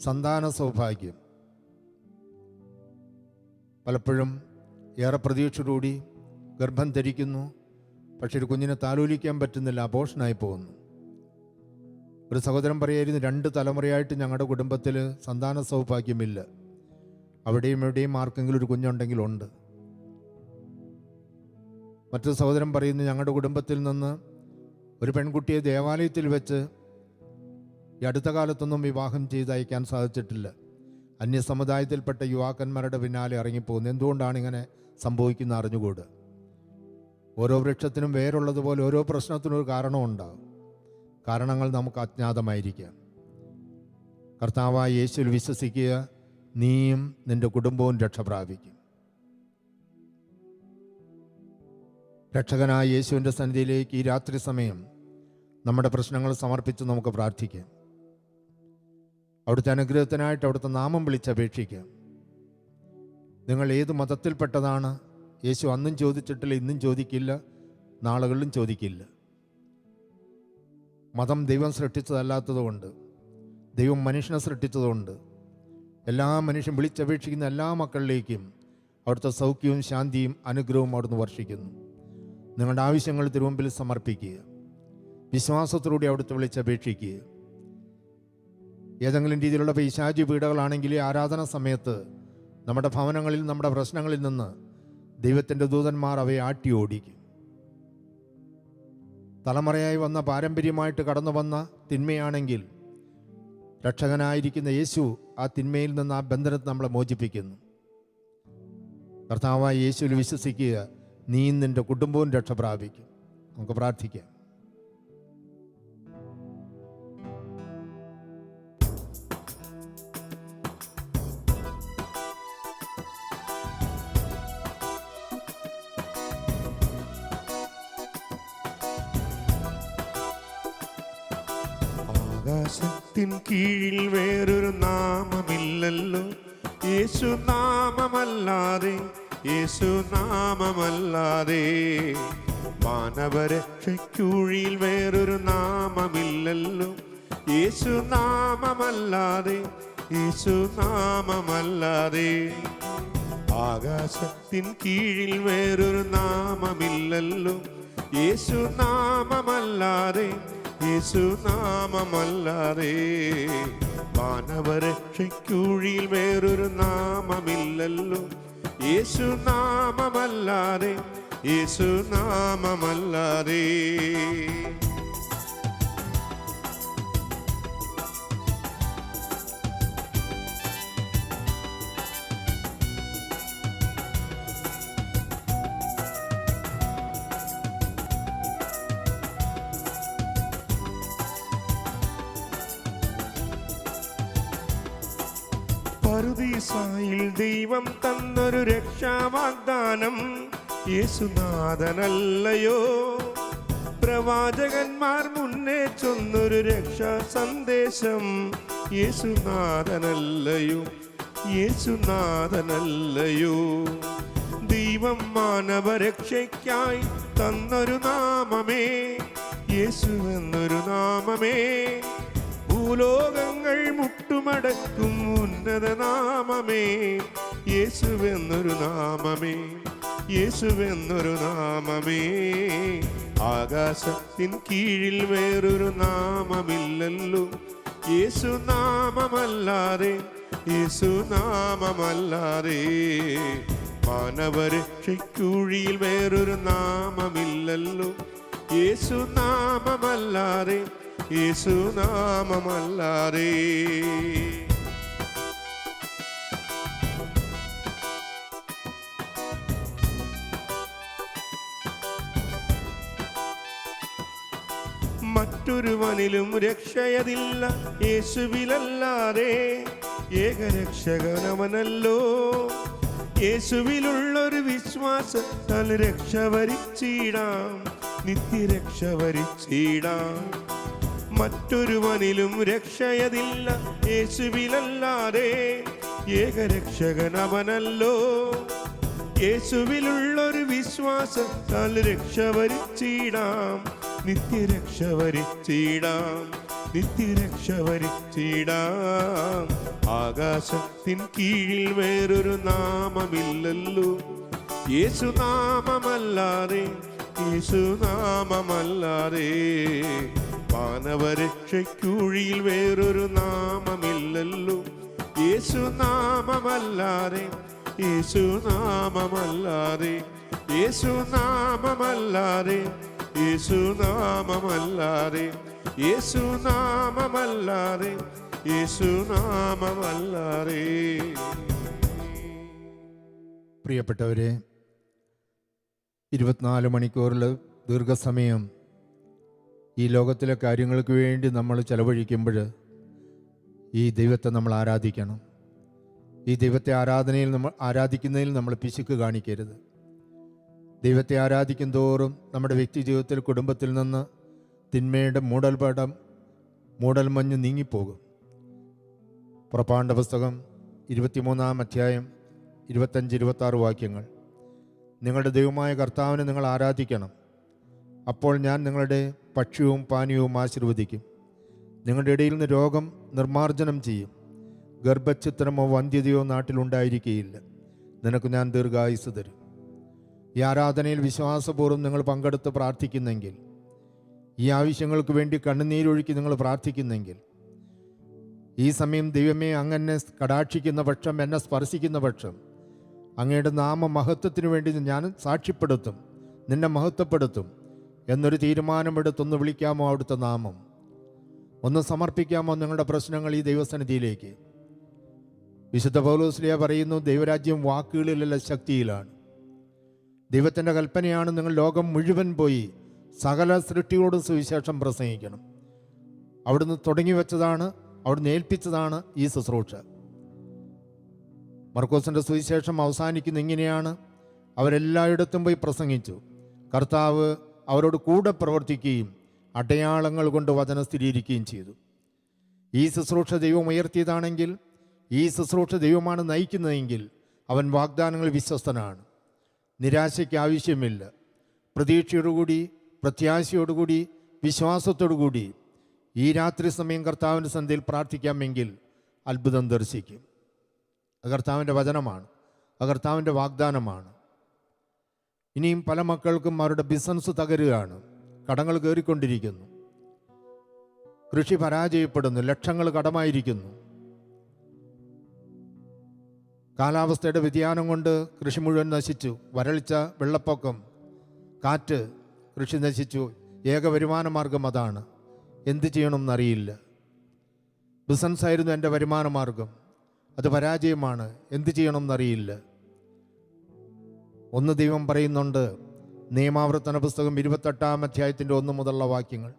സന്താന സൗഭാഗ്യം പലപ്പോഴും ഏറെ പ്രതീക്ഷയോടുകൂടി ഗർഭം ധരിക്കുന്നു, പക്ഷെ ഒരു കുഞ്ഞിനെ താലോലിക്കാൻ പറ്റുന്നില്ല, അബോർഷനായി പോകുന്നു. ഒരു സഹോദരൻ പറയായിരുന്നു, 2 തലമുറയായിട്ട് ഞങ്ങളുടെ കുടുംബത്തിൽ സന്താന സൗഭാഗ്യമില്ല, അവിടെയും എവിടെയും ആർക്കെങ്കിലും ഒരു കുഞ്ഞുണ്ടെങ്കിൽ ഉണ്ട്. മറ്റൊരു സഹോദരൻ പറയുന്നു, ഞങ്ങളുടെ കുടുംബത്തിൽ നിന്ന് ഒരു പെൺകുട്ടിയെ ദേവാലയത്തിൽ വെച്ച് ഈ അടുത്ത കാലത്തൊന്നും വിവാഹം ചെയ്തയക്കാൻ സാധിച്ചിട്ടില്ല. അന്യസമുദായത്തിൽപ്പെട്ട യുവാക്കന്മാരുടെ പിന്നാലെ ഇറങ്ങിപ്പോകുന്നു. എന്തുകൊണ്ടാണ് ഇങ്ങനെ സംഭവിക്കുന്ന അറിഞ്ഞുകൂട്. ഓരോ വൃക്ഷത്തിനും വേരുള്ളതുപോലെ ഓരോ പ്രശ്നത്തിനും ഒരു കാരണമുണ്ടാകും. കാരണങ്ങൾ നമുക്ക് അജ്ഞാതമായിരിക്കാം. കർത്താവായ യേശുവിൽ വിശ്വസിക്കുക, നീയും നിന്റെ കുടുംബവും രക്ഷ പ്രാപിക്കും. രക്ഷകനായ യേശുവിൻ്റെ സന്നിധിയിലേക്ക് ഈ രാത്രി സമയം നമ്മുടെ പ്രശ്നങ്ങൾ സമർപ്പിച്ച് നമുക്ക് പ്രാർത്ഥിക്കാം. അവിടുത്തെ അനുഗ്രഹത്തിനായിട്ട് അവിടുത്തെ നാമം വിളിച്ചപേക്ഷിക്കാം. നിങ്ങൾ ഏത് മതത്തിൽപ്പെട്ടതാണ്? യേശു അന്നും ചോദിച്ചിട്ടില്ല, ഇന്നും ചോദിക്കില്ല, നാളുകളിലും ചോദിക്കില്ല. മതം ദൈവം സൃഷ്ടിച്ചതല്ലാത്തതുകൊണ്ട്, ദൈവം മനുഷ്യനെ സൃഷ്ടിച്ചതുകൊണ്ട് എല്ലാ മനുഷ്യൻ വിളിച്ചപേക്ഷിക്കുന്ന എല്ലാ മക്കളിലേക്കും അവിടുത്തെ സൗഖ്യവും ശാന്തിയും അനുഗ്രഹവും അവിടുന്ന് വർഷിക്കുന്നു. നിങ്ങളുടെ ആവശ്യങ്ങൾ തിരുമുമ്പിൽ സമർപ്പിക്കുക. വിശ്വാസത്തോടെ അവിടുത്തെ വിളിച്ചപേക്ഷിക്കുക. ഏതെങ്കിലും രീതിയിലുള്ള പൈശാചി പീഡകളാണെങ്കിൽ ആരാധന സമയത്ത് നമ്മുടെ ഭവനങ്ങളിൽ നമ്മുടെ പ്രശ്നങ്ങളിൽ നിന്ന് ദൈവത്തിൻ്റെ ദൂതന്മാർ അവയെ ആട്ടി ഓടിക്കും. തലമുറയായി വന്ന പാരമ്പര്യമായിട്ട് കടന്നു വന്ന തിന്മയാണെങ്കിൽ രക്ഷകനായിരിക്കുന്ന യേശു ആ തിന്മയിൽ നിന്ന്, ആ ബന്ധനത്തെ നമ്മളെ മോചിപ്പിക്കുന്നു. കർത്താവായ യേശുവിൽ വിശ്വസിക്കുക, നീയും നിൻ്റെ കുടുംബവും രക്ഷ പ്രാപിക്കും. നമുക്ക് പ്രാർത്ഥിക്കാം. ആകാശത്തിൻ കീഴിൽ വേറൊരു നാമമില്ലല്ലോ, യേശു നാമമല്ലാതെ, യേശു നാമമല്ലാതെ. മാനവരക്ഷയ്ക്കുഴിയിൽ വേറൊരു നാമമില്ലല്ലോ, യേശു നാമമല്ലാതെ, യേശു നാമമല്ലാതെ. ആകാശത്തിൻ കീഴിൽ വേറൊരു നാമമില്ലല്ലോ, യേശു നാമമല്ലാതെ, യേശു നാമമല്ലാതെ. മാനവരക്ഷയ്ക്കുഴിയിൽ വേറൊരു നാമമില്ലല്ലോ, യേശു നാമമല്ലാതെ, യേശു നാമമല്ലാതെ. പറുദീസായിൽ ദൈവം തന്നൊരു രക്ഷാവാഗ്ദാനം യേശുനാഥനല്ലയോ. പ്രവാചകന്മാർ മുന്നേ ചൊന്നൊരു രക്ഷാ സന്ദേശം യേശുനാഥനല്ലയോ, യേശുനാഥനല്ലയോ. ദൈവം മാനവരക്ഷയ്ക്കായി തന്നൊരു നാമമേ യേശു എന്നൊരു നാമമേ. ഭൂലോകങ്ങൾ മുട്ടുമടക്കും ഉന്നത നാമമേ യേശുവെന്നൊരു നാമമേ, യേശുവെന്നൊരു നാമമേ. ആകാശത്തിൻ കീഴിൽ വേറൊരു നാമമില്ലല്ലോ യേശുനാമമല്ലാതെ, യേശുനാമമല്ലാതെ. മാനവരക്ഷയ്ക്കുഴിയിൽ വേറൊരു നാമമില്ലല്ലോ യേശുനാമമല്ലാതെ, യേശുനാമമല്ലാതെ. മറ്റൊരുവനിലും രക്ഷയതില്ല യേശുവിലല്ലാതെ. ഏകരക്ഷകനവനല്ലോ. യേശുവിലുള്ളൊരു വിശ്വാസത്താൽ രക്ഷ വരിച്ചിടാം, നിത്യരക്ഷ വരിച്ചിടാം. മറ്റൊരുവനിലും രക്ഷയതില്ല യേശുവിലല്ലാതെ. ഏകരക്ഷകനവനല്ലോ. യേശുവിലുള്ളൊരു വിശ്വാസത്താൽ രക്ഷ വരിച്ചിടാം, നിത്യരക്ഷ വരിച്ചിടാം, നിത്യരക്ഷ വരിച്ചിടാം. ആകാശത്തിൻ കീഴിൽ വേറൊരു നാമമില്ലല്ലോ യേശുനാമമല്ലാതെ, യേശുനാമമല്ലാതെ. മാനവരക്ഷയ്ക്കുഴിയിൽ വേറൊരു നാമമില്ലല്ലോ യേശുനാമമല്ലാതെ, യേശുനാമമല്ലാതെ, യേശുനാമമല്ലാതെ, യേശുനാമമല്ലാതെ, യേശുനാമമല്ലാതെ, യേശുനാമമല്ലാതെ. പ്രിയപ്പെട്ടവരെ, 24 മണിക്കൂറിൽ ദീർഘസമയം ഈ ലോകത്തിലെ കാര്യങ്ങൾക്ക് വേണ്ടി നമ്മൾ ചെലവഴിക്കുമ്പോൾ ഈ ദൈവത്തെ നമ്മൾ ആരാധിക്കണം. ഈ ദൈവത്തെ ആരാധിക്കുന്നതിൽ നമ്മൾ പിശുക്ക് കാണിക്കരുത്. ദൈവത്തെ ആരാധിക്കും തോറും നമ്മുടെ വ്യക്തി ജീവിതത്തിൽ, കുടുംബത്തിൽ നിന്ന് തിന്മയുടെ മൂടൽമഞ്ഞ് നീങ്ങിപ്പോകും. പുറപ്പാടിൻ്റെ പുസ്തകം 23-ാം അധ്യായം 25-26 വാക്യങ്ങൾ. നിങ്ങളുടെ ദൈവമായ കർത്താവിനെ നിങ്ങൾ ആരാധിക്കണം. അപ്പോൾ ഞാൻ നിങ്ങളുടെ ഭക്ഷ്യവും പാനീയവും ആശീർവദിക്കും. നിങ്ങളുടെ ഇടയിൽ നിന്ന് രോഗം നിർമ്മാർജ്ജനം ചെയ്യും. ഗർഭഛിദ്രമോ വന്ധ്യതയോ നാട്ടിലുണ്ടായിരിക്കുകയില്ല. നിനക്ക് ഞാൻ ദീർഘായുസ് തരും. ഈ ആരാധനയിൽ വിശ്വാസപൂർവ്വം നിങ്ങൾ പങ്കെടുത്ത് പ്രാർത്ഥിക്കുന്നെങ്കിൽ, ഈ ആവശ്യങ്ങൾക്ക് വേണ്ടി കണ്ണുനീരൊഴുക്കി നിങ്ങൾ പ്രാർത്ഥിക്കുന്നെങ്കിൽ, ഈ സമയം ദൈവമേ അങ്ങനെ കടാക്ഷിക്കുന്ന പക്ഷം, എന്നെ സ്പർശിക്കുന്ന പക്ഷം, അങ്ങയുടെ നാമമഹത്വത്തിന് വേണ്ടി ഞാൻ സാക്ഷ്യപ്പെടുത്തും, നിന്നെ മഹത്വപ്പെടുത്തും എന്നൊരു തീരുമാനമെടുത്തൊന്ന് വിളിക്കാമോ അവിടുത്തെ നാമം? ഒന്ന് സമർപ്പിക്കാമോ നിങ്ങളുടെ പ്രശ്നങ്ങൾ ഈ ദൈവസന്നിധിയിലേക്ക്? വിശുദ്ധ പൗലോസ്ലീഹ പറയുന്നു, ദൈവരാജ്യം വാക്കുകളിലല്ല ശക്തിയിലാണ്. ദൈവത്തിൻ്റെ കൽപ്പനയാണ്, നിങ്ങൾ ലോകം മുഴുവൻ പോയി സകല സൃഷ്ടിയോടും സുവിശേഷം പ്രസംഗിക്കണം. അവിടുന്ന് തുടങ്ങി വെച്ചതാണ്, അവിടുന്ന് ഏൽപ്പിച്ചതാണ് ഈ ശുശ്രൂഷ. മർക്കോസിൻ്റെ സുവിശേഷം അവസാനിക്കുന്ന ഇങ്ങനെയാണ്: അവരെല്ലായിടത്തും പോയി പ്രസംഗിച്ചു, കർത്താവ് അവരോട് കൂടെ പ്രവർത്തിക്കുകയും അടയാളങ്ങൾ കൊണ്ട് വചനം സ്ഥിരീകരിക്കുകയും ചെയ്തു. ഈ ശുശ്രൂഷ ദൈവം ഉയർത്തിയതാണെങ്കിൽ, ഈ ശുശ്രൂഷ ദൈവമാണ് നയിക്കുന്നതെങ്കിൽ, അവൻ വാഗ്ദാനങ്ങൾ വിശ്വസ്തനാണ്. നിരാശയ്ക്ക് ആവശ്യമില്ല. പ്രതീക്ഷയോടുകൂടി, പ്രത്യാശയോടുകൂടി, വിശ്വാസത്തോടുകൂടി ഈ രാത്രി സമയം കർത്താവിൻ്റെ സന്ധ്യയിൽ പ്രാർത്ഥിക്കാമെങ്കിൽ അത്ഭുതം ദർശിക്കും. അത് കർത്താവിൻ്റെ വചനമാണ്, അത് കർത്താവിൻ്റെ വാഗ്ദാനമാണ്. ഇനിയും പല മക്കൾക്കും അവരുടെ ബിസിനസ് തകരുകയാണ്, കടങ്ങൾ കയറിക്കൊണ്ടിരിക്കുന്നു, കൃഷി പരാജയപ്പെടുന്നു, ലക്ഷങ്ങൾ കടമായിരിക്കുന്നു. കാലാവസ്ഥയുടെ വ്യതിയാനം കൊണ്ട് കൃഷി മുഴുവൻ നശിച്ചു. വരൾച്ച, വെള്ളപ്പൊക്കം, കാറ്റ്, കൃഷി നശിച്ചു. ഏക വരുമാന മാർഗം അതാണ്. എന്ത് ചെയ്യണമെന്നറിയില്ല. ബിസിനസ്സായിരുന്നു എൻ്റെ വരുമാന മാർഗം, അത് പരാജയമാണ്. എന്ത് ചെയ്യണമെന്നറിയില്ല. ഒന്ന് ദൈവം പറയുന്നുണ്ട്, നിയമാവർത്തന പുസ്തകം 28-ാം അധ്യായത്തിൻ്റെ 1 മുതലുള്ള വാക്യങ്ങൾ.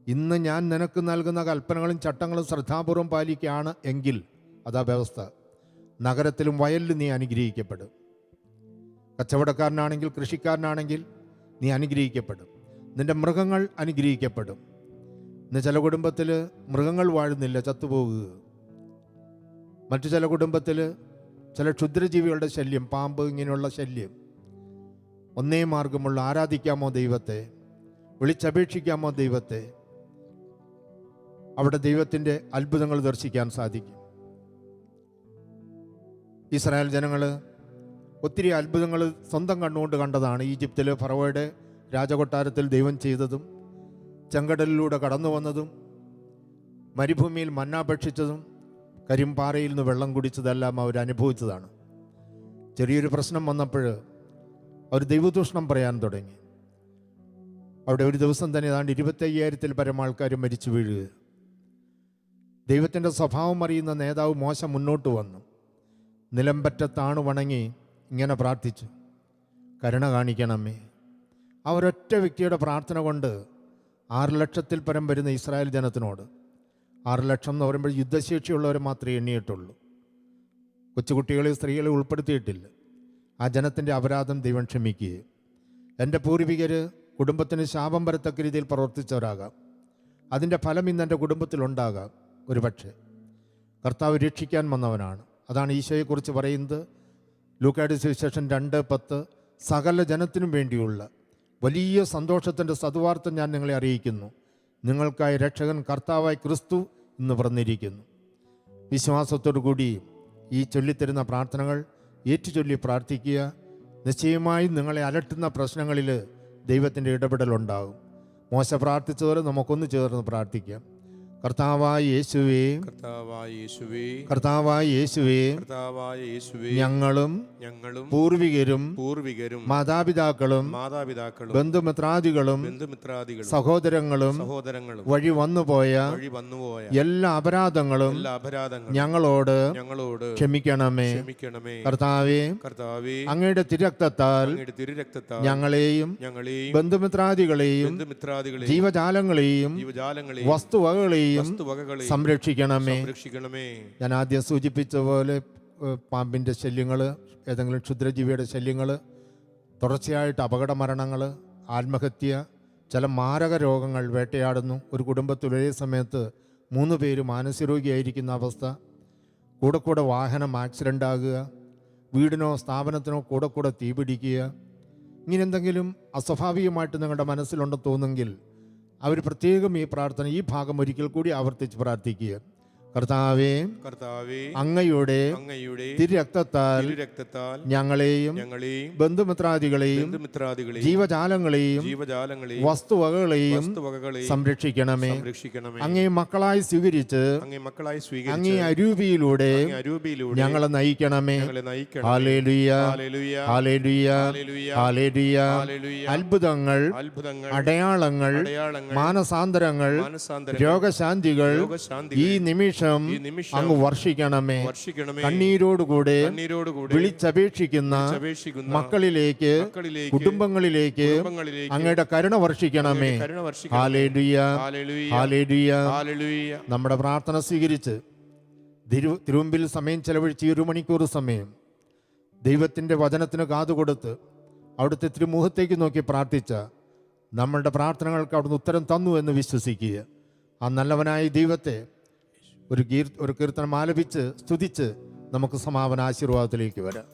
ഇന്ന് ഞാൻ നിനക്ക് നൽകുന്ന കൽപ്പനകളും ചട്ടങ്ങളും ശ്രദ്ധാപൂർവം പാലിക്കുകയാണ് എങ്കിൽ, അതാ വ്യവസ്ഥ. നഗരത്തിലും വയലിലും നീ അനുഗ്രഹിക്കപ്പെടും. കച്ചവടക്കാരനാണെങ്കിൽ, കൃഷിക്കാരനാണെങ്കിൽ നീ അനുഗ്രഹിക്കപ്പെടും. നിന്റെ മൃഗങ്ങൾ അനുഗ്രഹിക്കപ്പെടും. ഇന്ന് ചില കുടുംബത്തിൽ മൃഗങ്ങൾ വാഴുന്നില്ല, ചത്തുപോകുക. മറ്റു ചില കുടുംബത്തിൽ ചില ക്ഷുദ്രജീവികളുടെ ശല്യം, പാമ്പ്, ഇങ്ങനെയുള്ള ശല്യം. ഒന്നേ മാർഗമുള്ള ആരാധിക്കാമോ ദൈവത്തെ, വിളിച്ചപേക്ഷിക്കാമോ ദൈവത്തെ, അവിടെ ദൈവത്തിൻ്റെ അത്ഭുതങ്ങൾ ദർശിക്കാൻ സാധിക്കും. ഇസ്രായേൽ ജനങ്ങൾ ഒത്തിരി അത്ഭുതങ്ങൾ സ്വന്തം കണ്ണുകൊണ്ട് കണ്ടതാണ്. ഈജിപ്തിലെ ഫറവോയുടെ രാജകൊട്ടാരത്തിൽ ദൈവം ചെയ്തതും, ചെങ്കടലിലൂടെ കടന്നു വന്നതും, മരുഭൂമിയിൽ മന്ന ഭക്ഷിച്ചതും, കരിമ്പാറയിൽ നിന്ന് വെള്ളം കുടിച്ചതെല്ലാം അവർ അനുഭവിച്ചതാണ്. ചെറിയൊരു പ്രശ്നം വന്നപ്പോൾ അവർ ദൈവദൂഷണം പറയാൻ തുടങ്ങി. അവിടെ ഒരു ദിവസം തന്നെ ഏതാണ്ട് 25,000-ൽ പരം ആൾക്കാർ മരിച്ചു വീഴുക. ദൈവത്തിൻ്റെ സ്വഭാവം അറിയുന്ന നേതാവ് മോശ മുന്നോട്ട് വന്നു. നിലമ്പറ്റത്താണ് വണങ്ങി ഇങ്ങനെ പ്രാർത്ഥിച്ചു, കരുണ കാണിക്കണമേ. ആ ഒരൊറ്റ വ്യക്തിയുടെ പ്രാർത്ഥന കൊണ്ട് 6 ലക്ഷത്തിൽ പരം വരുന്ന ഇസ്രായേൽ ജനത്തിനോട്, 6 ലക്ഷം എന്ന് പറയുമ്പോൾ യുദ്ധശേഷിയുള്ളവരെ മാത്രമേ എണ്ണിയിട്ടുള്ളൂ, കൊച്ചുകുട്ടികളെ, സ്ത്രീകളെ ഉൾപ്പെടുത്തിയിട്ടില്ല. ആ ജനത്തിൻ്റെ അപരാധം ദൈവം ക്ഷമിക്കുകയും, എൻ്റെ പൂർവികർ കുടുംബത്തിന് ശാപം വരത്തക്ക രീതിയിൽ പ്രവർത്തിച്ചവരാകാം, അതിൻ്റെ ഫലം ഇന്ന് എൻ്റെ കുടുംബത്തിലുണ്ടാകാം. ഒരു പക്ഷേ കർത്താവ് രക്ഷിക്കാൻ വന്നവനാണ്. അതാണ് ഈശോയെക്കുറിച്ച് പറയുന്നത്. ലൂക്കായുടെ സുവിശേഷം 2:10, സകല ജനത്തിനും വേണ്ടിയുള്ള വലിയ സന്തോഷത്തിൻ്റെ സദ്വാർത്ത ഞാൻ നിങ്ങളെ അറിയിക്കുന്നു, നിങ്ങൾക്കായി രക്ഷകൻ കർത്താവായി ക്രിസ്തു എന്ന് പറഞ്ഞിരിക്കുന്നു. വിശ്വാസത്തോടു കൂടി ഈ ചൊല്ലിത്തരുന്ന പ്രാർത്ഥനകൾ ഏറ്റുചൊല്ലി പ്രാർത്ഥിക്കുക. നിശ്ചയമായും നിങ്ങളെ അലട്ടുന്ന പ്രശ്നങ്ങളിൽ ദൈവത്തിൻ്റെ ഇടപെടലുണ്ടാകും. മോശ പ്രാർത്ഥിച്ചതുപോലെ നമുക്കൊന്ന് ചേർന്ന് പ്രാർത്ഥിക്കാം. കർത്താവായ യേശുവേ, കർത്താവായ യേശുവേ, കർത്താവായ യേശുവേ, കർത്താവായ യേശുവേ, ഞങ്ങളും പൂർവികരും മാതാപിതാക്കളും ബന്ധുമിത്രാദികളും സഹോദരങ്ങളും വഴി വന്നുപോയ എല്ലാ അപരാധങ്ങളും ഞങ്ങളോട് ക്ഷമിക്കണമേ. കർത്താവേ, അങ്ങയുടെ തിരുരക്തത്താൽ ഞങ്ങളെയും ബന്ധുമിത്രാദികളെയും ജീവജാലങ്ങളെയും വസ്തുവകകളെയും സംരക്ഷിക്കണമേ. ഞാൻ ആദ്യം സൂചിപ്പിച്ച പോലെ പാമ്പിൻ്റെ ശല്യങ്ങൾ, ഏതെങ്കിലും ക്ഷുദ്രജീവിയുടെ ശല്യങ്ങൾ, തുടർച്ചയായിട്ട് അപകട മരണങ്ങൾ, ആത്മഹത്യ, ചില മാരക രോഗങ്ങൾ വേട്ടയാടുന്നു. ഒരു കുടുംബത്തിൽ ഒരേ സമയത്ത് 3 പേര് മാനസികരോഗിയായിരിക്കുന്ന അവസ്ഥ, കൂടെ വാഹനം ആക്സിഡൻ്റ് ആകുക, വീടിനോ സ്ഥാപനത്തിനോ കൂടെ തീപിടിക്കുക. ഇങ്ങനെ എന്തെങ്കിലും അസ്വാഭാവികമായിട്ട് നിങ്ങളുടെ മനസ്സിലുണ്ടെന്ന് തോന്നുമെങ്കിൽ അവർ പ്രത്യേകം ഈ പ്രാർത്ഥന, ഈ ഭാഗം ഒരിക്കൽ കൂടി ആവർത്തിച്ച് പ്രാർത്ഥിക്കുക. കർത്താവേ, അങ്ങയുടെ തിരുരക്തത്താൽ ഞങ്ങളെയും ബന്ധുമിത്രാദികളെയും ജീവജാലങ്ങളെയും വസ്തുവകകളെയും സംരക്ഷിക്കണമേ. അങ്ങേ മക്കളായി സ്വീകരിച്ച് അങ്ങേ അരൂപിയിലൂടെ ഞങ്ങളെ നയിക്കണമേ. ഹല്ലേലൂയ, ഹല്ലേലൂയ, ഹല്ലേലൂയ. അത്ഭുതങ്ങൾ, അടയാളങ്ങൾ, മാനസാന്തരങ്ങൾ, രോഗശാന്തികൾ ഈ നിമിഷം അങ്ങ് വർഷിക്കണമേ. കണ്ണീരോടുകൂടെ വിളിച്ചപേക്ഷിക്കുന്ന മക്കളിലേക്ക്, കുടുംബങ്ങളിലേക്ക് അങ്ങയുടെ കരുണ വർഷിക്കണമേ. Hallelujah, hallelujah. നമ്മുടെ പ്രാർത്ഥന സ്വീകരിച്ച് തിരുമുമ്പിൽ സമയം ചെലവഴിച്ച് 1 മണിക്കൂർ സമയം ദൈവത്തിൻ്റെ വചനത്തിന് കാതുകൊടുത്ത് അവിടുത്തെ തിരുമുഖത്തേക്ക് നോക്കി പ്രാർത്ഥിച്ച നമ്മളുടെ പ്രാർത്ഥനകൾക്ക് അവിടുന്ന് ഉത്തരം തന്നു എന്ന് വിശ്വസിക്കുക. ആ നല്ലവനായ ദൈവത്തെ ഒരു കീർത്തനം ആലപിച്ച് സ്തുതിച്ച് നമുക്ക് സമാപന ആശീർവാദത്തിലേക്ക് വരാം.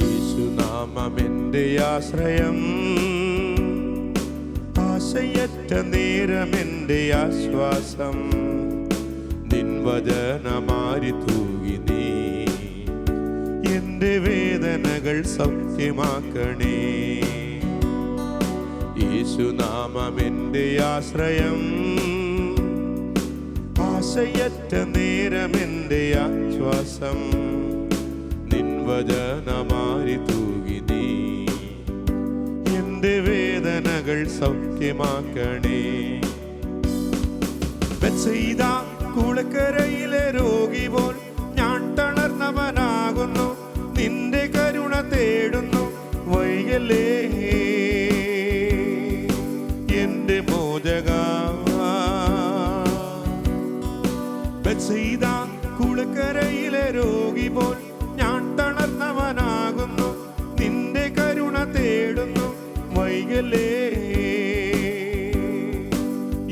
യേശുനാമമെന്റെ ആശ്രയം, ആശയറ്റ നേരമെന്റെ ആശ്വാസം, നിൻ വചനമാരി തൂകി നീ എന്റെ വേദനകൾ സൗഖ്യമാക്കണേ. യേശുനാമമെന്റെ ആശ്രയം, ആശയറ്റ നേരമെന്റെ ആശ്വാസം, നിൻ വചനമാരി തൂകി നീ എന്റെ വേദനകൾ സൗഖ്യമാക്കണേ. ബത്സയിദാ കുളക്കരയിലെ രോഗി പോൽ ഞാൻ തളർന്നവനാകുന്നു, നിന്റെ കരുണ തേടുന്നു, വൈകലേ വൈകലേ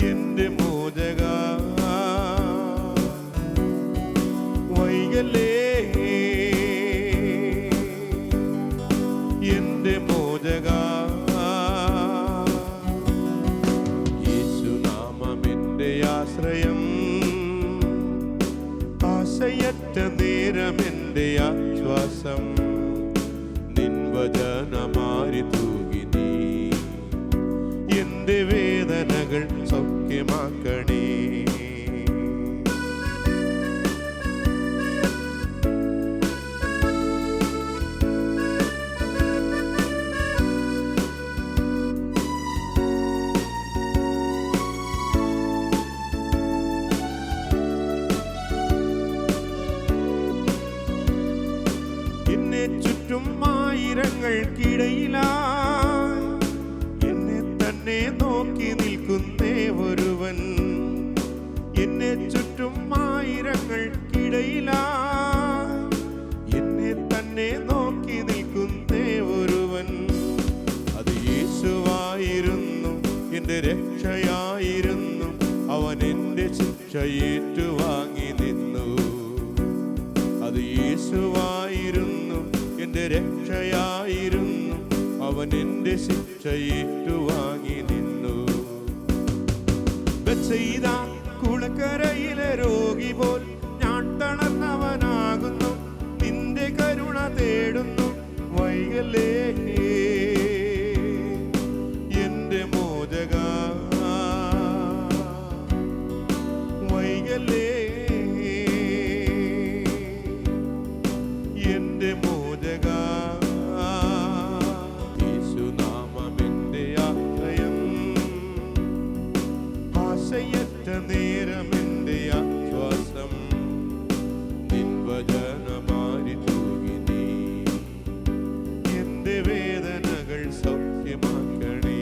എന്റെ മോചക, വൈകലേ എന്റെ മോചക. യേശുനാമം എന്റെ ആശ്രയം, ആശയറ്റ നേരം എന്റെ ആശ്വാസം. നിൻ വചനമാരി തൂകി നീ എന്റെ വേദനകൾ സൗഖ്യമാക്കണേ. എന്നെ ചുറ്റും ആയിരങ്ങൾക്കിടയിലായി എന്നെ തന്നെ നോക്കി നിൽക്കുന്നേ ഒരുവൻ. എന്നെ ചുറ്റും ആയിരങ്ങൾക്കിടയിലായി എന്നെ തന്നെ നോക്കി നിൽക്കുന്നേ ഒരുവൻ. അത് യേശുവായിരുന്നു, എന്റെ രക്ഷയായിരുന്നു. അവൻ എന്റെ ശിക്ഷ ഏറ്റുവാങ്ങി നിന്നു. അത് യേശുവായിരുന്നു, എന്റെ രക്ഷയായിരുന്നു. അവൻ എന്റെ ശിക്ഷ ഏറ്റുവാങ്ങി നിന്നു. ബത്സയിദാ കുളക്കരയിലെ രോഗി പോൽ ഞാൻ തളർന്നവനാകുന്നു. നിന്റെ കരുണ തേടുന്നു. വൈകലേ എന്റെ മോചക, വൈകലേ എന്റെ മോചക. യേശുനാമം എന്റെ ആശ്രയം, ആശയറ്റ നേരം എന്റെ ആശ്വാസം. നിൻ വചനമാരി തൂകി നീ എന്റെ വേദനകൾ സൗഖ്യമാക്കണേ.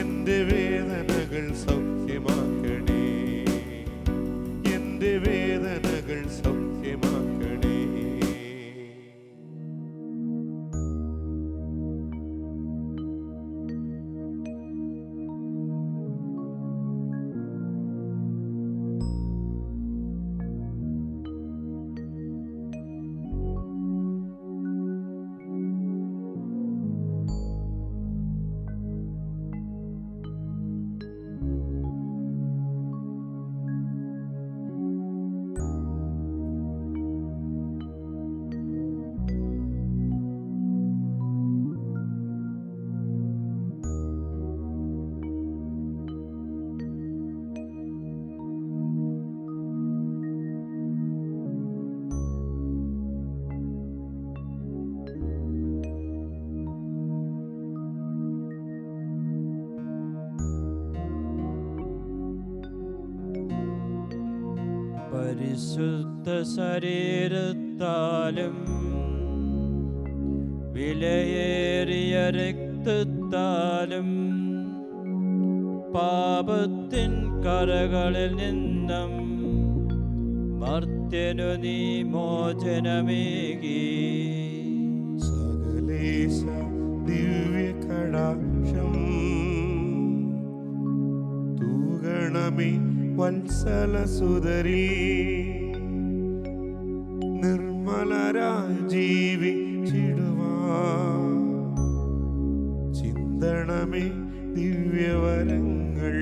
എന്റെ വേദനകൾ സൗഖ്യമാക്കണേ. എന്റെ വേദനകൾ സൗഖ്യമാക്കണേ. പരിശുദ്ധ ശരീരത്താലും വിലയേറിയ രക്തത്താലും പാപത്തിൻ കറകളിൽ നിന്നും മർത്യനു നീ മോചനമേകി. സകലേശ ദിവ്യകടാക്ഷം തൂകണമേ വത്സലസുതരീ. നിർമ്മലരായി ജീവിച്ചിടുവാൻ ചിന്തണമേ ദിവ്യവരങ്ങൾ.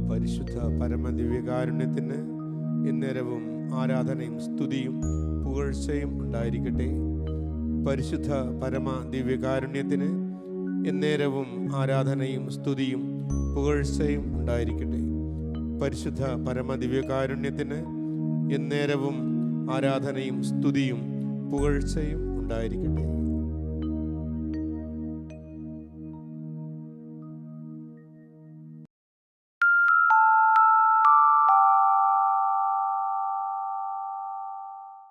പരിശുദ്ധ പരമദിവ്യകാരുണ്യത്തിന് ഇന്നേരവും ആരാധനയും സ്തുതിയും പുകഴ്ചയും ഉണ്ടായിരിക്കട്ടെ. പരിശുദ്ധ പരമ ദിവ്യകാരുണ്യത്തിന് എന്നേരവും ആരാധനയും സ്തുതിയും പുകഴ്ചയും ഉണ്ടായിരിക്കട്ടെ. പരിശുദ്ധ പരമദിവ്യകാരുണ്യത്തിന് എന്നേരവും ആരാധനയും സ്തുതിയും പുകഴ്ചയും ഉണ്ടായിരിക്കട്ടെ.